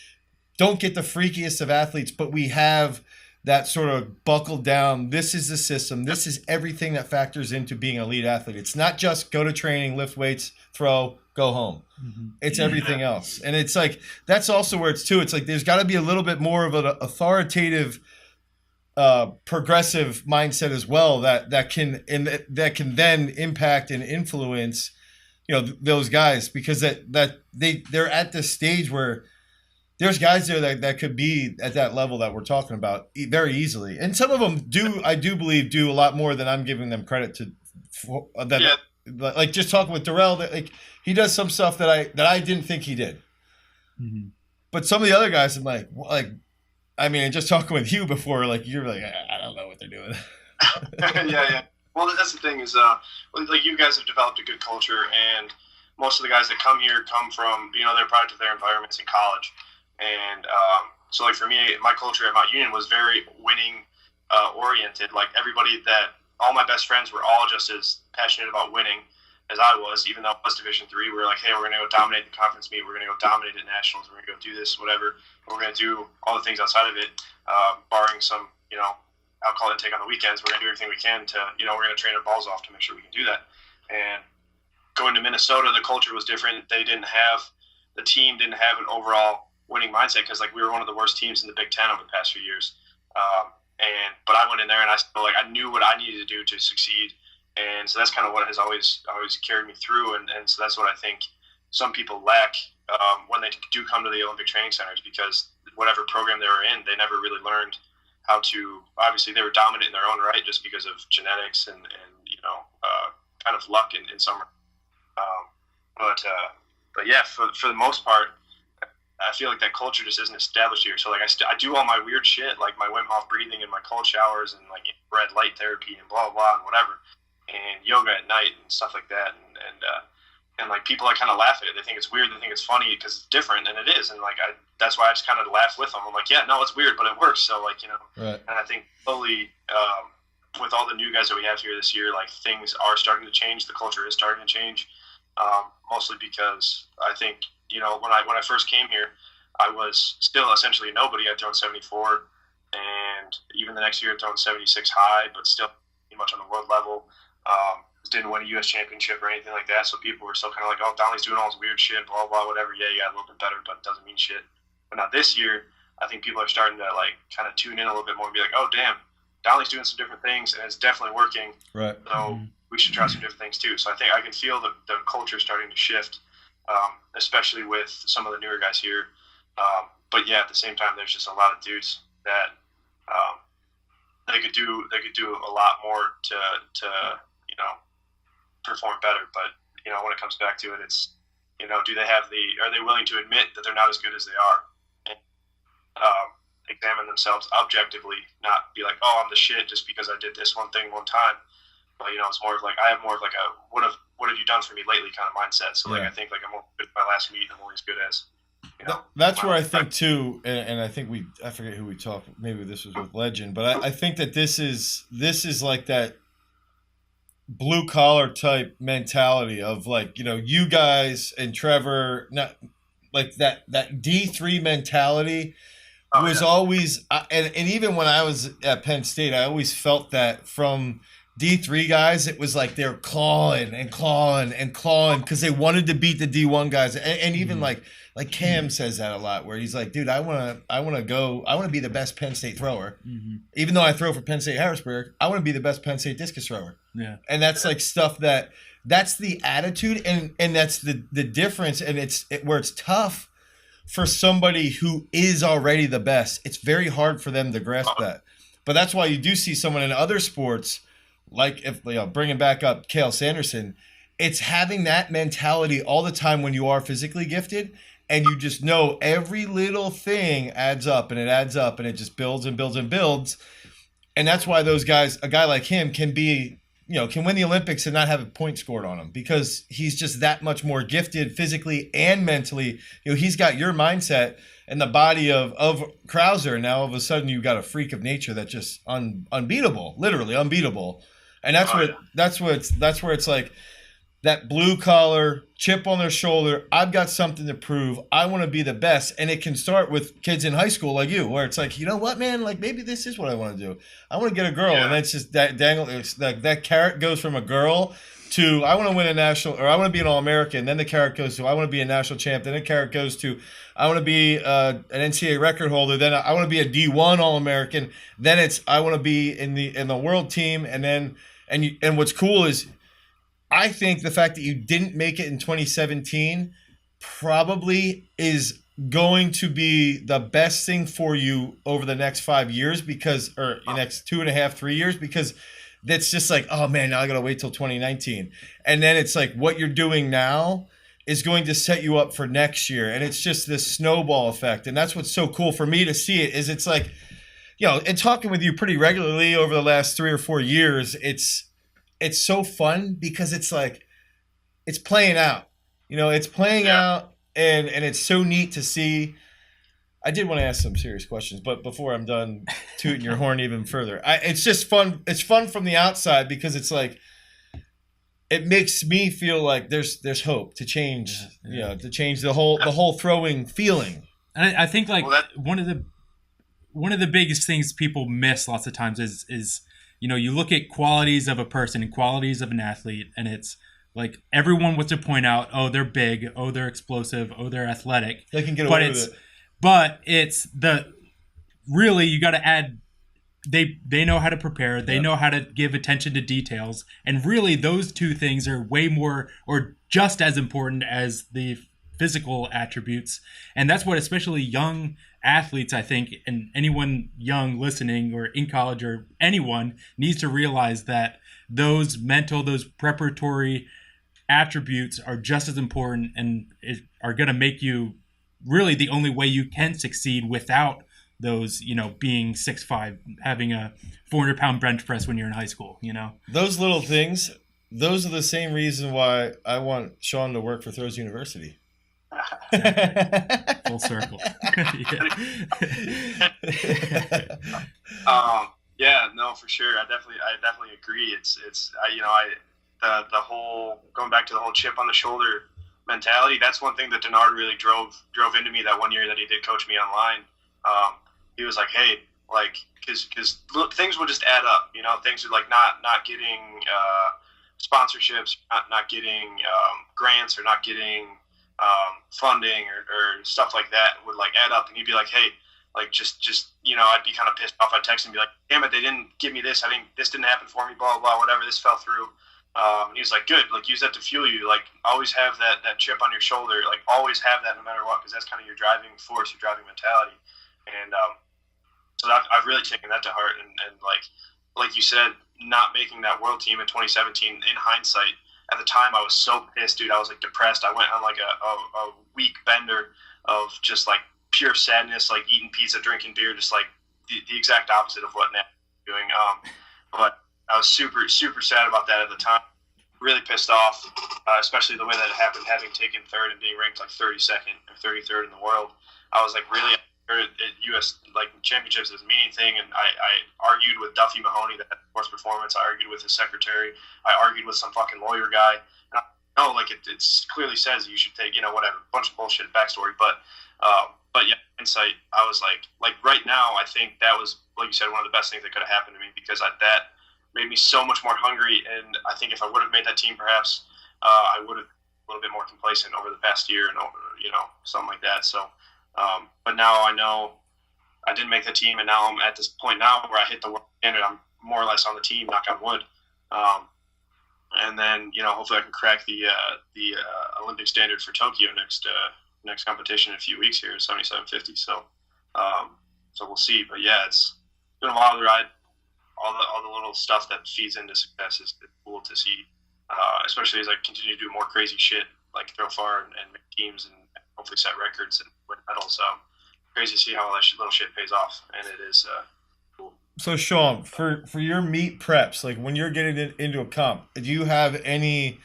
don't get the freakiest of athletes, but we have that sort of buckled down. This is the system. This is everything that factors into being an elite athlete. It's not just go to training, lift weights, throw, go home. Mm-hmm. It's everything else. And it's like, that's also where it's too. It's like, there's got to be a little bit more of an authoritative, progressive mindset as well that can then impact and influence, those guys, because they're at this stage where there's guys there that could be at that level that we're talking about very easily. And some of them I do believe do a lot more than I'm giving them credit to. Like just talking with Darrell, that like he does some stuff that I didn't think he did. Mm-hmm. But some of the other guys, I'm like, I mean, just talking with you before, like you're like, I don't know what they're doing. Yeah. Well, that's the thing is, like you guys have developed a good culture, and most of the guys that come here come from, they're product of their environments in college. And so, like for me, my culture at Mount Union was very winning oriented. Like all my best friends were all just as passionate about winning as I was, even though it was Division III. We were like, hey, we're going to go dominate the conference meet. We're going to go dominate at nationals. We're going to go do this, whatever. We're going to do all the things outside of it, barring some, alcohol intake on the weekends. We're going to do everything we can to, we're going to train our balls off to make sure we can do that. And going to Minnesota, the culture was different. The team didn't have an overall winning mindset because like we were one of the worst teams in the Big Ten over the past few years. But I went in there and I knew what I needed to do to succeed. And so that's kind of what has always carried me through. And so that's what I think some people lack when they do come to the Olympic training centers, because whatever program they were in, they never really learned how to, obviously they were dominant in their own right just because of genetics and kind of luck in summer. But yeah, for the most part, I feel like that culture just isn't established here. So like I do all my weird shit, like my Wim Hof breathing and my cold showers and like infrared light therapy and blah, blah, blah, and whatever, and yoga at night and stuff like that. And like people like kind of laugh at it. They think it's weird. They think it's funny because it's different, and it is. And like that's why I just kind of laugh with them. I'm like, yeah, no, it's weird, but it works. So like, right. And I think slowly, with all the new guys that we have here this year, like things are starting to change. The culture is starting to change, mostly because I think, when I first came here, I was still essentially a nobody. I'd thrown 74, and even the next year I'd thrown 76 high, but still pretty much on the world level. didn't win a U.S. championship or anything like that. So people were still kind of like, oh, Donnelly's doing all this weird shit, blah, blah, whatever. Yeah, you got a little bit better, but it doesn't mean shit. But now this year, I think people are starting to like kind of tune in a little bit more and be like, oh, damn, Donnelly's doing some different things and it's definitely working. Right. So we should try some different things too. So I think I can feel the culture starting to shift, especially with some of the newer guys here. But yeah, at the same time, there's just a lot of dudes that they could do a lot more to perform better. But when it comes back to it, it's are they willing to admit that they're not as good as they are, and examine themselves objectively, not be like, oh, I'm the shit just because I did this one thing one time. But it's more of like I have more of like a what have you done for me lately kind of mindset. So like I think like I'm only good at my last meet, I'm only as good as. That's where I think too, and I think I forget who we talked. Maybe this was with Legend, but I think that this is like that blue collar type mentality of like you guys and Trevor, not like that D3 mentality was always, and even when I was at Penn State, I always felt that from D3 guys, it was like they're clawing because they wanted to beat the D1 guys, and even like Cam says that a lot, where he's like, dude, I want to be the best Penn State thrower, even though I throw for Penn State Harrisburg, I want to be the best Penn State discus thrower. Yeah, and that's like stuff that's the attitude, and that's the difference, and it's where it's tough for somebody who is already the best. It's very hard for them to grasp that, but that's why you do see someone in other sports. Like if bringing back up Cale Sanderson, it's having that mentality all the time when you are physically gifted, and you just know every little thing adds up, and it just builds and builds and builds, and that's why those guys, a guy like him, can be can win the Olympics and not have a point scored on him because he's just that much more gifted physically and mentally. He's got your mindset and the body of Krauser. Now all of a sudden you've got a freak of nature that's just unbeatable, literally unbeatable. And that's where it's like that blue collar chip on their shoulder. I've got something to prove. I want to be the best. And it can start with kids in high school like you, where it's like, you know what, man, like maybe this is what I want to do. I want to get a girl. Yeah. And that's just that carrot goes from a girl to I want to win a national, or I want to be an All-American. Then the carrot goes to I want to be a national champ. Then the carrot goes to I want to be an NCAA record holder. Then I want to be a D1 All-American. Then it's I want to be in the world team. And then and what's cool is I think the fact that you didn't make it in 2017 probably is going to be the best thing for you over the next 5 years or the next 2.5, 3 years, because that's just like, oh man, now I got to wait till 2019. And then it's like what you're doing now is going to set you up for next year. And it's just this snowball effect. And that's what's so cool for me to see it is it's like, and talking with you pretty regularly over the last 3 or 4 years, it's so fun because it's like it's playing out. It's playing out and it's so neat to see. I did want to ask some serious questions, but before I'm done tooting your horn even further, it's just fun. It's fun from the outside because it's like it makes me feel like there's hope to change, to change the whole throwing feeling. And I think like one of the biggest things people miss lots of times is you look at qualities of a person and qualities of an athlete, and it's like everyone wants to point out, oh, they're big, oh, they're explosive, oh, they're athletic. They can get away with it. But it's really you got to add. They know how to prepare. They know how to give attention to details, and really those two things are way more or just as important as the physical attributes. And that's what especially young athletes, I think, and anyone young listening or in college or anyone needs to realize that those preparatory attributes are just as important and are going to make you really the only way you can succeed without those, being 6'5", having a 400-pound bench press when you're in high school, Those little things, those are the same reason why I want Sean to work for Throws University. Full circle. Yeah, no, for sure. I definitely agree. It's the whole going back to the whole chip on the shoulder mentality. That's one thing that Denard really drove into me that one year that he did coach me online. He was like, hey, like, because things will just add up. Things are like not getting sponsorships, not getting grants, or not getting funding or stuff like that would like add up, and you'd be like, hey, like just I'd be kind of pissed off. I'd text and be like, damn it, they didn't give me this. This didn't happen for me. Blah blah, whatever. This fell through. And he was like, good. Like use that to fuel you. Like always have that chip on your shoulder. Like always have that no matter what, because that's kind of your driving force, your driving mentality. And so I've really taken that to heart. And like you said, not making that world team in 2017. In hindsight, at the time I was so pissed, dude. I was like depressed. I went on like a week bender of just like pure sadness, like eating pizza, drinking beer, just like the exact opposite of what Nat was doing. But I was super, super sad about that at the time. Really pissed off, especially the way that it happened, having taken third and being ranked like 32nd or 33rd in the world. I was like really at U.S. like championships is a meaning thing, and I argued with Duffy Mahoney, that sports performance. I argued with his secretary. I argued with some fucking lawyer guy. And I know, like it clearly says you should take, whatever, bunch of bullshit backstory, but yeah, hindsight, I was like right now, I think that was, like you said, one of the best things that could have happened to me, because that made me so much more hungry. And I think if I would have made that team, perhaps I would have been a little bit more complacent over the past year and something like that. So, but now I know I didn't make the team, and now I'm at this point now where I hit the world standard. I'm more or less on the team, knock on wood. And then, hopefully I can crack the Olympic standard for Tokyo next competition in a few weeks here, 7750. So we'll see. But yeah, it's been a wild ride. All the little stuff that feeds into success is cool to see, especially as I continue to do more crazy shit, like throw far and make teams and hopefully set records and win medals. Crazy to see how all that little shit pays off, and it is cool. So Sean, for your meet preps, like when you're getting into a comp, do you have any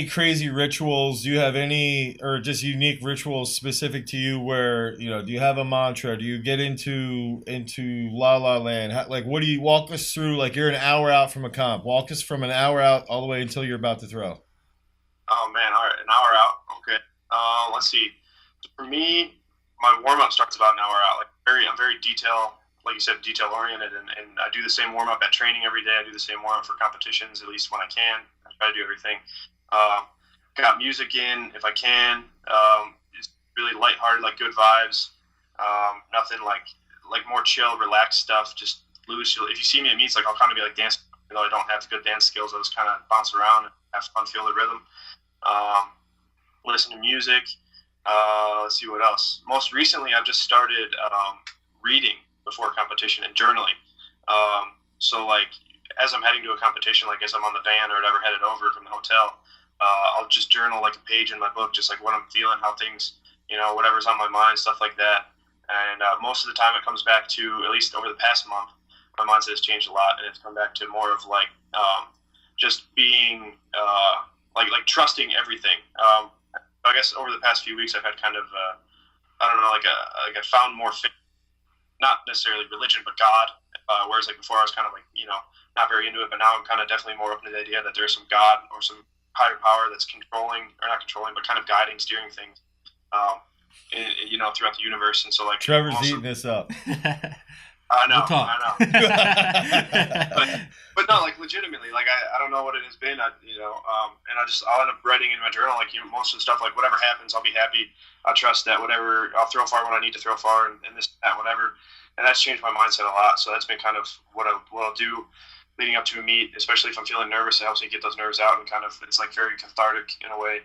crazy rituals? Do you have any, or just unique rituals specific to you where, do you have a mantra? Do you get into La La Land? What do you walk us through? Like you're an hour out from a comp. Walk us from an hour out all the way until you're about to throw. Oh man, all right, an hour out. Okay. Let's see. For me, my warm-up starts about an hour out. I'm very like you said, detail oriented, and I do the same warm-up at training every day. I do the same warm-up for competitions, at least when I can. I try to do everything. Got music in if I can. It's really lighthearted, like good vibes. Nothing like more chill, relaxed stuff. Just loose. If you see me at meets, I'll kind of be like dancing, even though I don't have good dance skills. I just kind of bounce around and have fun, feel the rhythm. Listen to music. Let's see what else. Most recently, I've just started reading before competition and journaling. So as I'm heading to a competition, like as I'm on the van or whatever, headed over from the hotel, I'll just journal like a page in my book, just like what I'm feeling, how things, whatever's on my mind, stuff like that. And most of the time it comes back to, at least over the past month, my mindset has changed a lot, and it's come back to more of just being like trusting everything. I guess over the past few weeks I've had kind of I found more faith, not necessarily religion, but God. Whereas before I was kind of not very into it, but now I'm kind of definitely more open to the idea that there's some God or some higher power that's controlling, or not controlling, but kind of guiding, steering things, throughout the universe. And so Trevor's eating this up. I know, we'll I know. but no, legitimately, I don't know what it has been, and I'll end up writing in my journal, most of the stuff, whatever happens, I'll be happy. I'll trust that whatever, I'll throw far when I need to throw far, and this, that, whatever. And that's changed my mindset a lot. So that's been kind of what I'll do leading up to a meet, especially if I'm feeling nervous. It helps me get those nerves out, and kind of, it's very cathartic in a way.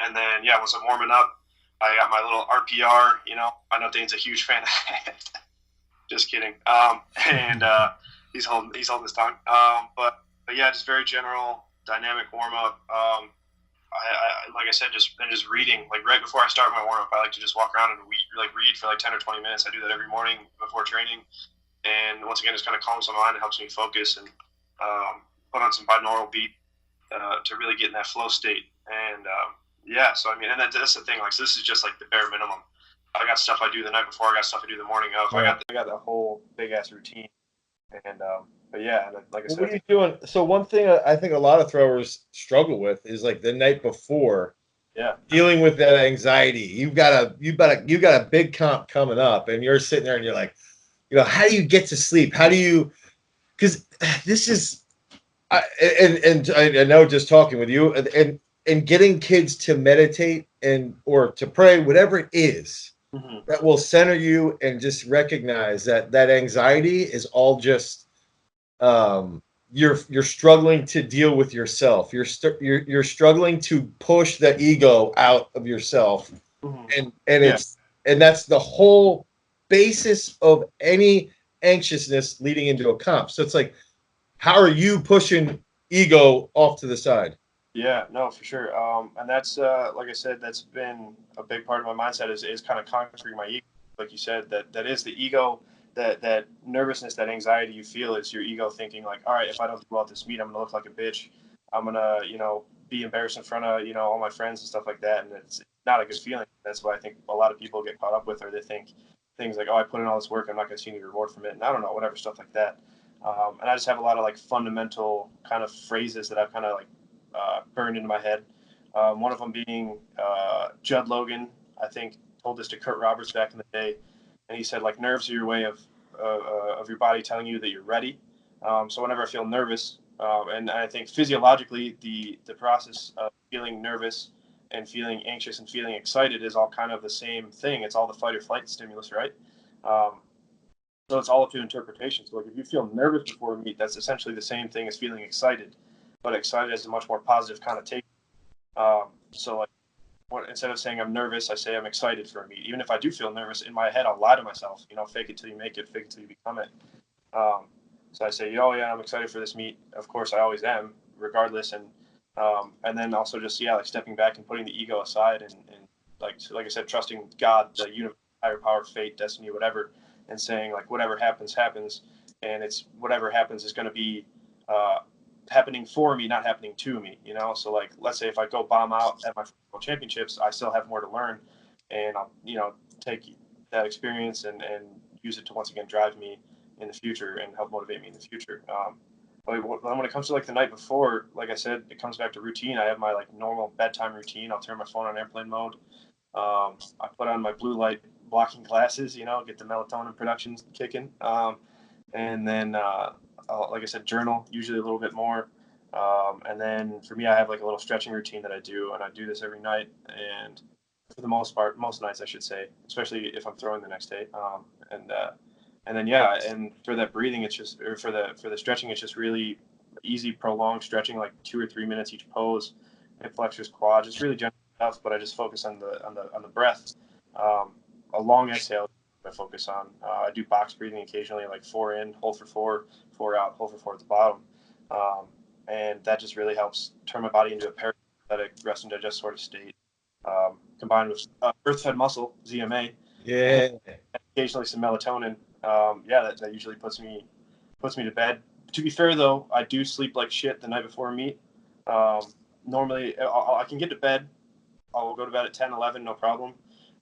And then, once I'm warming up, I got my little RPR, I know Dane's a huge fan of that. Just kidding. And he's holding his tongue. But yeah, just very general, dynamic warm up. I like I said, just reading. Right before I start my warm up, I like to just walk around and read for 10 or 20 minutes. I do that every morning before training. And once again, just kind of calms my mind and helps me focus, and put on some binaural beat to really get in that flow state. And so and that's the thing. So this is just the bare minimum. I got stuff I do the night before. I got stuff I do the morning of. Right. I got that whole big ass routine. And but yeah, like I said, what are you doing? So one thing I think a lot of throwers struggle with is the night before. Yeah. Dealing with that anxiety. You've got a big comp coming up, and you're sitting there and you're how do you get to sleep? How do you? Because this is I know just talking with you and getting kids to meditate or to pray, whatever it is that will center you and just recognize that anxiety is all just you're struggling to deal with yourself. You're struggling to push the ego out of yourself, and that's the whole basis of any anxiousness leading into a comp. So it's like, how are you pushing ego off to the side? Yeah, no, for sure. And that's like I said, that's been a big part of my mindset is kind of conquering my ego. Like you said, that is the ego, that nervousness, that anxiety you feel is your ego thinking like, all right, if I don't do well at this meet, I'm gonna look like a bitch. I'm gonna, be embarrassed in front of, all my friends and stuff like that. And it's not a good feeling. That's why I think a lot of people get caught up with, or they think things like, oh, I put in all this work, I'm not gonna see any reward from it. And I don't know, whatever stuff like that. And I just have a lot of like fundamental kind of phrases that I've kind of like burned into my head. One of them being Judd Logan, I think, told this to Kurt Roberts back in the day, and he said like nerves are your way of your body telling you that you're ready. So whenever I feel nervous, and I think physiologically the process of feeling nervous and feeling anxious and feeling excited is all kind of the same thing. It's all the fight or flight stimulus, right? Um, so it's all up to interpretation. So like if you feel nervous before a meet, that's essentially the same thing as feeling excited, but excited has a much more positive connotation. So like instead of saying I'm nervous, I say I'm excited for a meet. Even if I do feel nervous in my head, I'll lie to myself. Fake it till you make it, fake it till you become it. Um, so I say, oh yeah, I'm excited for this meet. Of course, I always am, regardless. And then also just like stepping back and putting the ego aside and like I said, trusting God, the universe, higher power, fate, destiny, whatever, and saying like whatever happens, happens, and it's whatever happens is going to be uh, happening for me, not happening to me. So like let's say if I go bomb out at my world championships, I still have more to learn, and I'll take that experience and use it to once again drive me in the future and help motivate me in the future. But when it comes to like the night before, like I said, it comes back to routine. I have my like normal bedtime routine. I'll turn my phone on airplane mode. I put on my blue light blocking glasses, get the melatonin production kicking. And then, like I said, journal, usually a little bit more. And then for me, I have like a little stretching routine that I do, and I do this every night. And for the most part, most nights, I should say, especially if I'm throwing the next day. And then, yeah, and for that breathing, it's just, or for the stretching, it's just really easy, prolonged stretching, like 2 or 3 minutes each pose, hip flexors, quads. It's really general stuff, but I just focus on the breath. Um, a long exhale I focus on. I do box breathing occasionally, like 4 in, hold for 4, 4 out, hold for 4 at the bottom. Um, and that just really helps turn my body into a parasympathetic rest and digest sort of state, combined with earth fed muscle, ZMA, Yeah. and occasionally some melatonin. That usually puts me to bed. To be fair, though, I do sleep like shit the night before a meet. Normally, I can get to bed. I'll go to bed at 10, 11, no problem.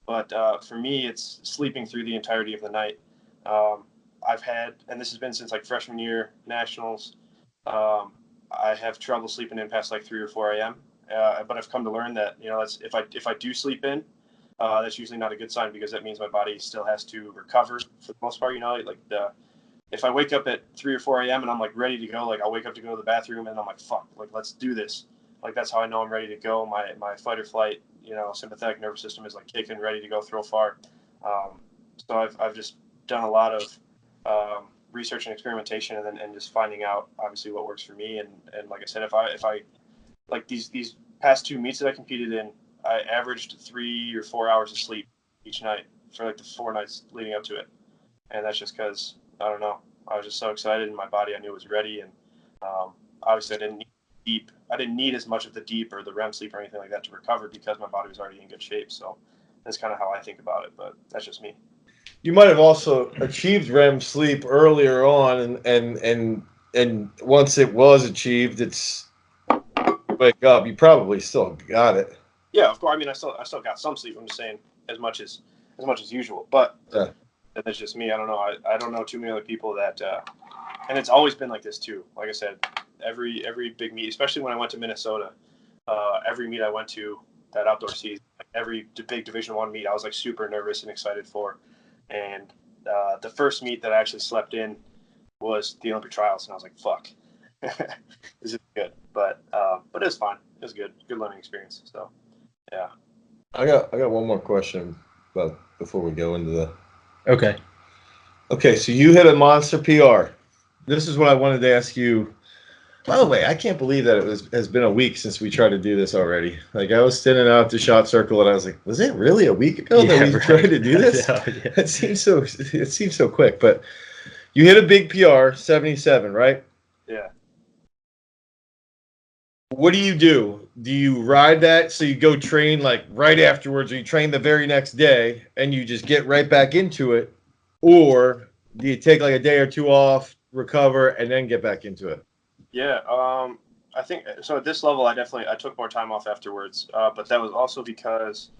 But for me, it's sleeping through the entirety of the night. Um, I've had, and this has been since like freshman year nationals. Um, I have trouble sleeping in past like 3 or 4 a.m. But I've come to learn that that's if I do sleep in, that's usually not a good sign because that means my body still has to recover for the most part. If I wake up at 3 or 4 a.m. and I'm like ready to go, like I'll wake up to go to the bathroom and I'm like, fuck, like let's do this. Like that's how I know I'm ready to go. My fight or flight, sympathetic nervous system is like kicking, ready to go throw far. So I've just done a lot of research and experimentation and just finding out obviously what works for me. And like I said, if I like these past 2 meets that I competed in, I averaged 3 or 4 hours of sleep each night for like the 4 nights leading up to it. And that's just because I don't know. I was just so excited, and my body I knew was ready. And obviously, I didn't need as much of the deep or the REM sleep or anything like that to recover because my body was already in good shape. So that's kind of how I think about it. But that's just me. You might have also achieved REM sleep earlier on, and once it was achieved, it's wake up. You probably still got it. Yeah, of course. I mean, I still got some sleep. I'm just saying as much as usual. But Yeah. that's just me. I don't know. I don't know too many other people that. And it's always been like this too. Like I said, every big meet, especially when I went to Minnesota, every meet I went to that outdoor season, like every big Division I meet, I was like super nervous and excited for. And the first meet that I actually slept in was the Olympic trials, and I was like, "Fuck!" This is good, but it was fun. It was good learning experience. So yeah. I got one more question, but before we go into the. Okay. Okay, so you hit a monster PR. This is what I wanted to ask you. By the way, I can't believe that has been a week since we tried to do this already. Like I was standing out the shot circle and I was like, was it really a week ago that we tried to do this? Yeah. It seems so quick. But you hit a big PR, 77, right? Yeah. What do you do? Do you ride that so you go train like right afterwards, or you train the very next day and you just get right back into it, or do you take like a day or two off, recover, and then get back into it? Yeah. I think so. At this level, I took more time off afterwards, but that was also because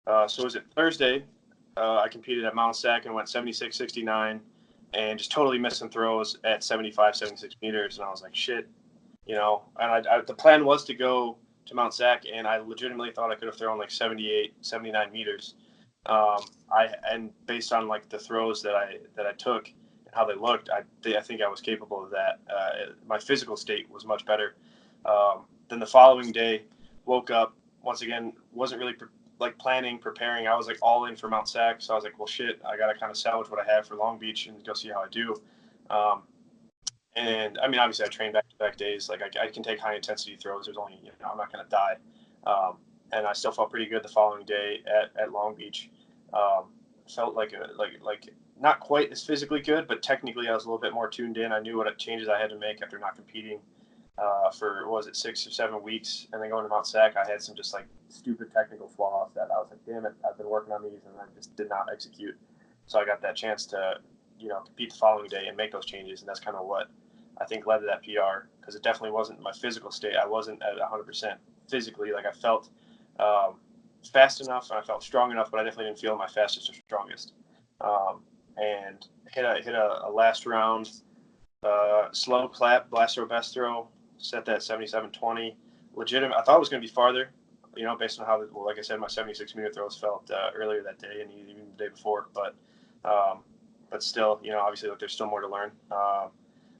so was it Thursday? I competed at Mount Sac and went 76, 69, and just totally missed some throws at 75, 76 meters, and I was like, shit, And the plan was to go to Mount Sac, and I legitimately thought I could have thrown like 78, 79 meters. And based on like the throws that I took and how they looked, I think I was capable of that. My physical state was much better. Then the following day, woke up once again, wasn't really like planning, preparing. I was like all in for Mount Sac, so I was like, well, shit, I gotta kind of salvage what I have for Long Beach and go see how I do. Um, and I mean, obviously, I train back-to-back days. Like I can take high intensity throws. There's only I'm not going to die. And I still felt pretty good the following day at Long Beach. Um, felt like not quite as physically good, but technically I was a little bit more tuned in. I knew what changes I had to make after not competing for what was it 6 or 7 weeks, and then going to Mount Sac, I had some just like stupid technical flaws that I was like, damn it, I've been working on these and I just did not execute. So I got that chance to compete the following day and make those changes, and that's kind of what I think led to that PR, because it definitely wasn't my physical state. I wasn't at 100% physically. Like I felt fast enough and I felt strong enough, but I definitely didn't feel my fastest or strongest. And hit a last round slow clap, blast throw, best throw, set that 77-20. Legitimate. I thought it was going to be farther, based on how, like I said, my 76-meter throws felt earlier that day and even the day before. But still, obviously, like, there's still more to learn.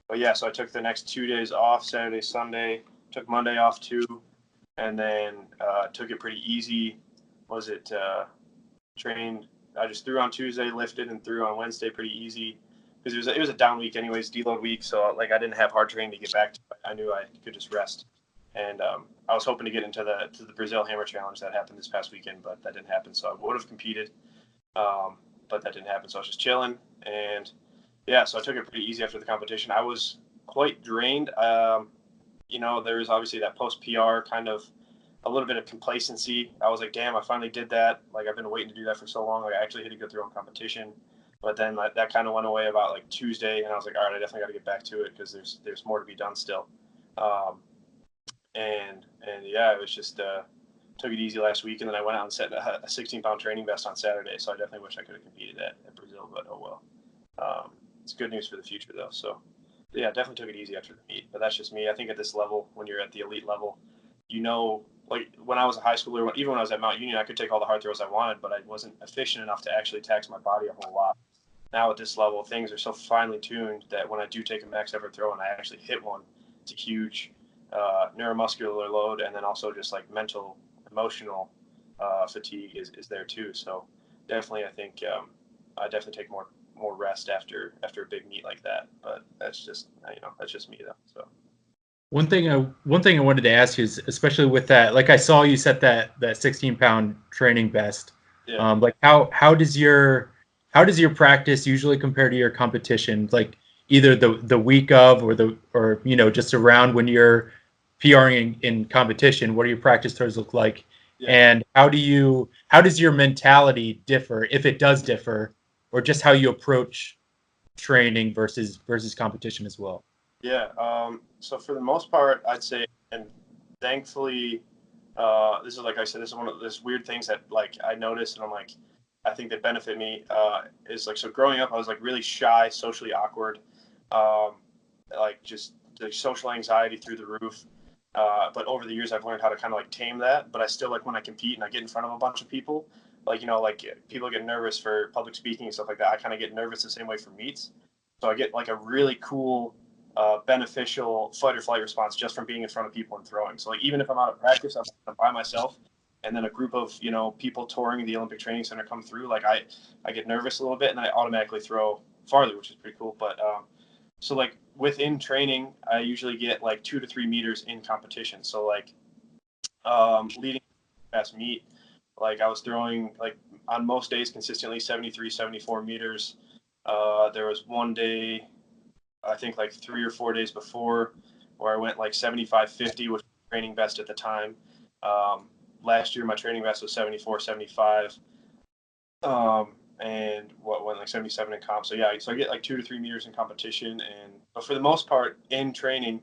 But yeah, so I took the next 2 days off, Saturday, Sunday, took Monday off too, and then took it pretty easy. Was it trained? I just threw on Tuesday, lifted, and threw on Wednesday pretty easy because it was a down week anyways, deload week. So like I didn't have hard training to get back to. I knew I could just rest, and I was hoping to get into the Brazil Hammer Challenge that happened this past weekend, but that didn't happen. So I would have competed, but that didn't happen. So I was just chilling, and yeah, so I took it pretty easy after the competition. I was quite drained. There was obviously that post PR kind of a little bit of complacency. I was like, damn, I finally did that. Like I've been waiting to do that for so long. Like I actually hit a good throw in competition. But then that kind of went away about like Tuesday, and I was like, all right, I definitely got to get back to it because there's more to be done still. And yeah, it was just took it easy last week, and then I went out and set a 16-pound training best on Saturday. So I definitely wish I could have competed at Brazil, but oh well. It's good news for the future though. So yeah, definitely took it easy after the meet. But that's just me. I think at this level, when you're at the elite level, like when I was a high schooler, even when I was at Mount Union, I could take all the hard throws I wanted, but I wasn't efficient enough to actually tax my body a whole lot. Now at this level, things are so finely tuned that when I do take a max effort throw and I actually hit one, it's a huge neuromuscular load, and then also just like mental, emotional fatigue is there too. So definitely, I think I definitely take more rest after a big meet like that. But that's just me though. So. One thing I wanted to ask you is, especially with that, like I saw you set that 16-pound training best. Yeah. Like how does your practice usually compare to your competition? Like either the week of or just around when you're PRing in competition. What do your practice throws look like? Yeah. And how does your mentality differ, if it does differ, or just how you approach training versus competition as well? Yeah. So for the most part, I'd say, and thankfully, this is like I said, this is one of those weird things that like I noticed, and I'm like, I think that benefit me is like, so growing up, I was like really shy, socially awkward, um, like just the social anxiety through the roof. But over the years, I've learned how to kind of like tame that. But I still like when I compete and I get in front of a bunch of people, like like people get nervous for public speaking and stuff like that. I kind of get nervous the same way for meets. So I get like a really cool beneficial fight or flight response just from being in front of people and throwing. So like even if I'm out of practice, I'm by myself, and then a group of people touring the Olympic Training Center come through, like I get nervous a little bit and I automatically throw farther, which is pretty cool. But so like within training, I usually get like 2 to 3 meters in competition. So like leading past meet, like I was throwing like on most days consistently 73, 74 meters. There was one day, I think like 3 or 4 days before, where I went like 75, 50, which was training best at the time. Last year, my training best was 74, 75. And went like 77 in comp. So yeah, so I get like 2 to 3 meters in competition. But for the most part in training,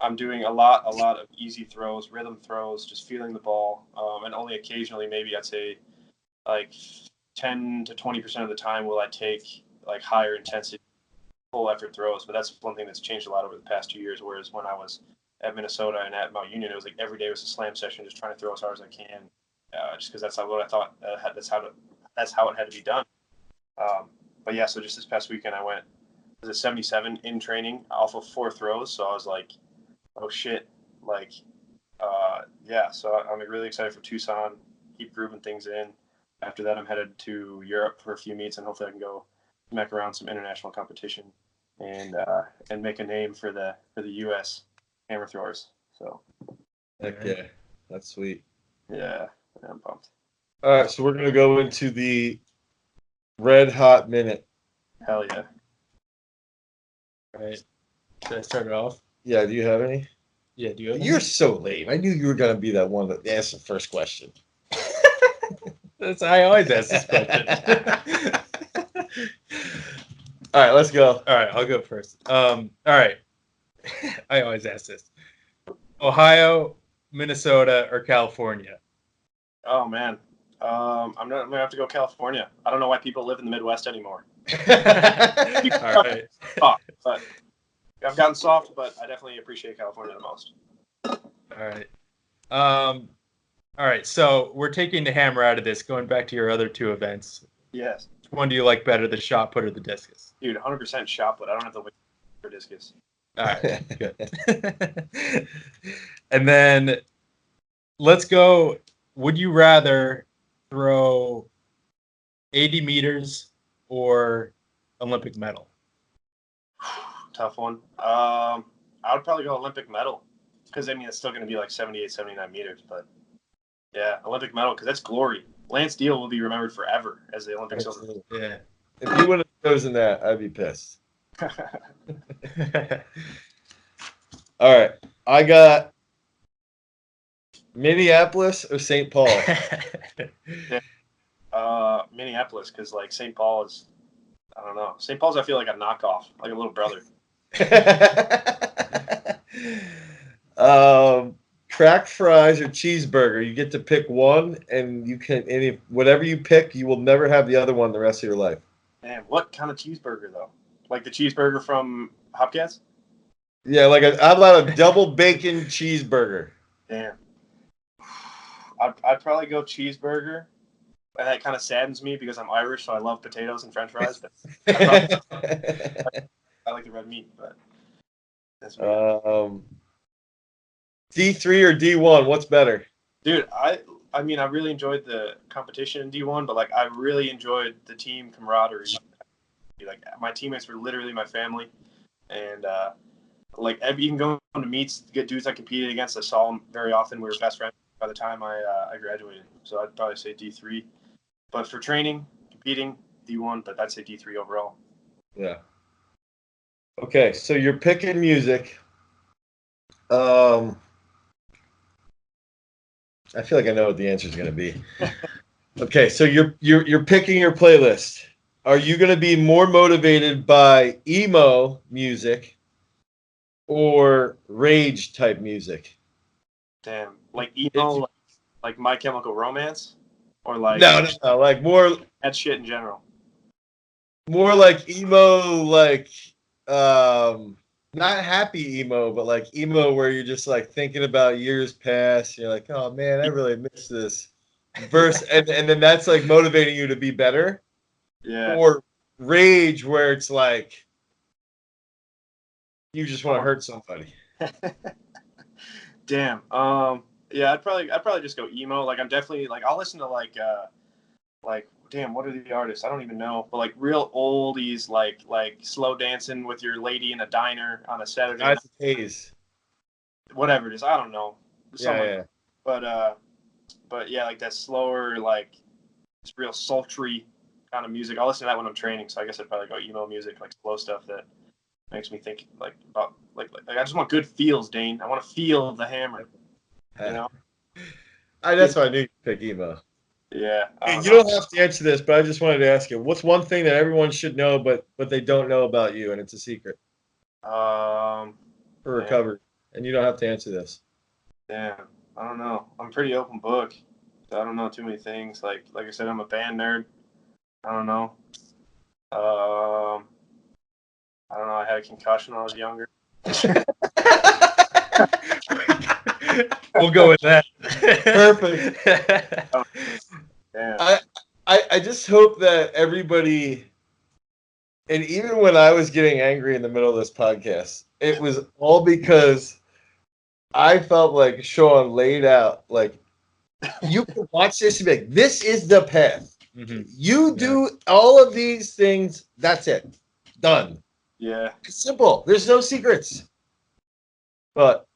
I'm doing a lot of easy throws, rhythm throws, just feeling the ball. And only occasionally, maybe I'd say like 10 to 20% of the time will I take like higher intensity, full effort throws. But that's one thing that's changed a lot over the past 2 years. Whereas when I was at Minnesota and at Mount Union, it was like every day was a slam session, just trying to throw as hard as I can, just because that's what I thought. That's how it had to be done. But yeah, so just this past weekend I was at 77 in training off of 4 throws. So I was like, oh shit, like, yeah. So I'm really excited for Tucson. Keep grooving things in. After that, I'm headed to Europe for a few meets, and hopefully I can go smack around some international competition and make a name for the U.S. hammer throwers. So. Heck yeah, that's sweet. Yeah, I'm pumped. All right, so we're gonna go into the red hot minute. Hell yeah. All right. Should I start it off? Yeah, do you have any? Yeah, do you have any? You're so lame. I knew you were gonna be that one that asked the first question. I always ask this question. All right, let's go. All right, I'll go first. All right. I always ask this. Ohio, Minnesota, or California? Oh man. I'm gonna have to go California. I don't know why people live in the Midwest anymore. All right. But I've gotten soft, but I definitely appreciate California the most. All right. All right. So we're taking the hammer out of this. Going back to your other 2 events. Yes. Which one do you like better, the shot put or the discus? Dude, 100% shot put. I don't have to wait for discus. All right. Good. And then let's go. Would you rather throw 80 meters or Olympic medal? Tough one. I would probably go Olympic medal because I mean it's still going to be like 78, 79 meters, but yeah, Olympic medal because that's glory. Lance Deal will be remembered forever as the Olympic silver. Yeah. If you would have chosen that, I'd be pissed. All right, I got Minneapolis or St. Paul. Minneapolis because like St. Paul is, I don't know. St. Paul's I feel like a knockoff, like a little brother. Crack fries or cheeseburger. You get to pick one, and if whatever you pick, you will never have the other one the rest of your life. Man, what kind of cheeseburger though? Like the cheeseburger from Hopcats? Yeah, how about a double bacon cheeseburger? Damn. I'd probably go cheeseburger. And that kind of saddens me because I'm Irish, so I love potatoes and French fries. But I like the red meat, but that's me. D3 or D1, what's better? Dude, I mean, I really enjoyed the competition in D1, but like I really enjoyed the team camaraderie. Like my teammates were literally my family, and like even going to meets, get dudes I competed against, I saw them very often. We were best friends by the time I graduated, so I'd probably say D3. But for training, competing, D1, but I'd say D3 overall. Yeah. Okay, so you're picking music. I feel like I know what the answer is going to be. Okay, so you're picking your playlist. Are you going to be more motivated by emo music or rage type music? Damn, like emo, like My Chemical Romance, or like no, like more that shit in general. More like emo, like not happy emo, but like emo where you're just like thinking about years past. You're like, oh man, I really miss this verse, and then that's like motivating you to be better. Yeah. Or rage where it's like, You just want to hurt somebody. Damn. Yeah, I'd probably just go emo. Like I'm definitely like I'll listen to like damn, what are the artists? I don't even know. But like real oldies, like slow dancing with your lady in a diner on a Saturday night. Haze. Whatever it is, I don't know. Yeah. But yeah, like that slower, like just real sultry kind of music. I'll listen to that when I'm training. So I guess I'd probably go emo music, like slow stuff that makes me think like about like I just want good feels, Dane. I want to feel the hammer. You know? That's why I knew you'd pick emo. Yeah. You don't have to answer this, but I just wanted to ask you, what's one thing that everyone should know, but they don't know about you, and it's a secret For recovery, and you don't have to answer this. Damn, I don't know. I'm a pretty open book. So I don't know too many things. Like I said, I'm a band nerd. I don't know. I don't know. I had a concussion when I was younger. We'll go with that. Perfect. Yeah. I just hope that everybody, and even when I was getting angry in the middle of this podcast, it was all because I felt like Sean laid out, like, you can watch this and be like, this is the path. Mm-hmm. You do all of these things, that's it. Done. Yeah. It's simple. There's no secrets. But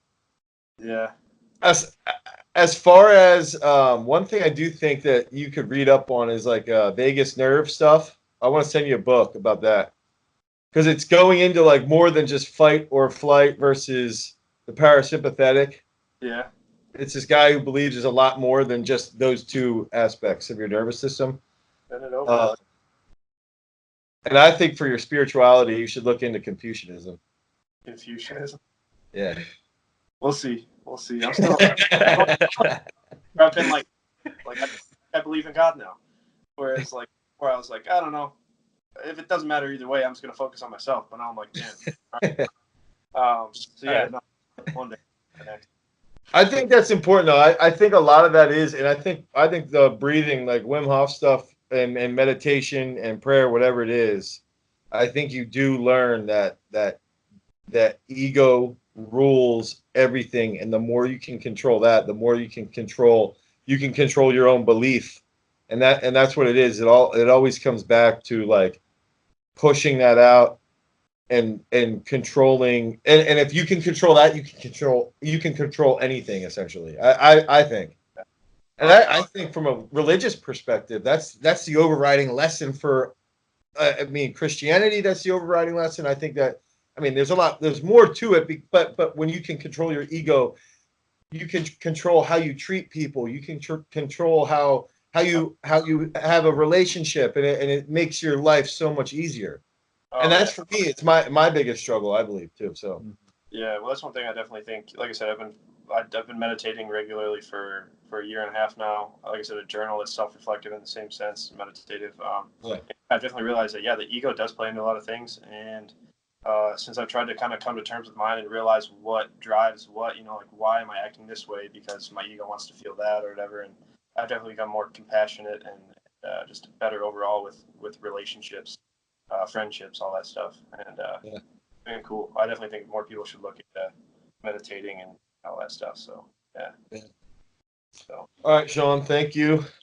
yeah. As far as one thing I do think that you could read up on is like vagus nerve stuff. I want to send you a book about that because it's going into like more than just fight or flight versus the parasympathetic. Yeah. It's this guy who believes there's a lot more than just those two aspects of your nervous system. Send it over. And I think for your spirituality, you should look into Confucianism. Confucianism? Yeah. We'll see. I'm still. I've been like I believe in God now. Whereas where I was like, I don't know. If it doesn't matter either way, I'm just gonna focus on myself. But now I'm like, damn. So yeah, no, one day. I think that's important though. I think a lot of that is, and I think the breathing, like Wim Hof stuff and meditation and prayer, whatever it is, I think you do learn that ego rules everything, and the more you can control that, the more you can control your own belief, and that's what it is. It always comes back to like pushing that out and controlling, and if you can control that, you can control anything essentially. I think. And I think from a religious perspective, that's the overriding lesson for Christianity, that's the overriding lesson. I think that, there's more to it, but when you can control your ego, you can control how you treat people. You can control how you have a relationship, and it makes your life so much easier. And that's for me, it's my biggest struggle, I believe, too. So yeah, well, that's one thing I definitely think. Like I said, I've been meditating regularly for a year and a half now. Like I said, a journal that's self-reflective in the same sense, meditative. I've definitely realized that the ego does play into a lot of things, and since I've tried to kind of come to terms with mine and realize what drives what, like why am I acting this way because my ego wants to feel that or whatever, and I've definitely become more compassionate and just better overall with relationships, friendships, all that stuff, and been cool. I definitely think more people should look at meditating and all that stuff. So yeah. So all right, Sean, thank you.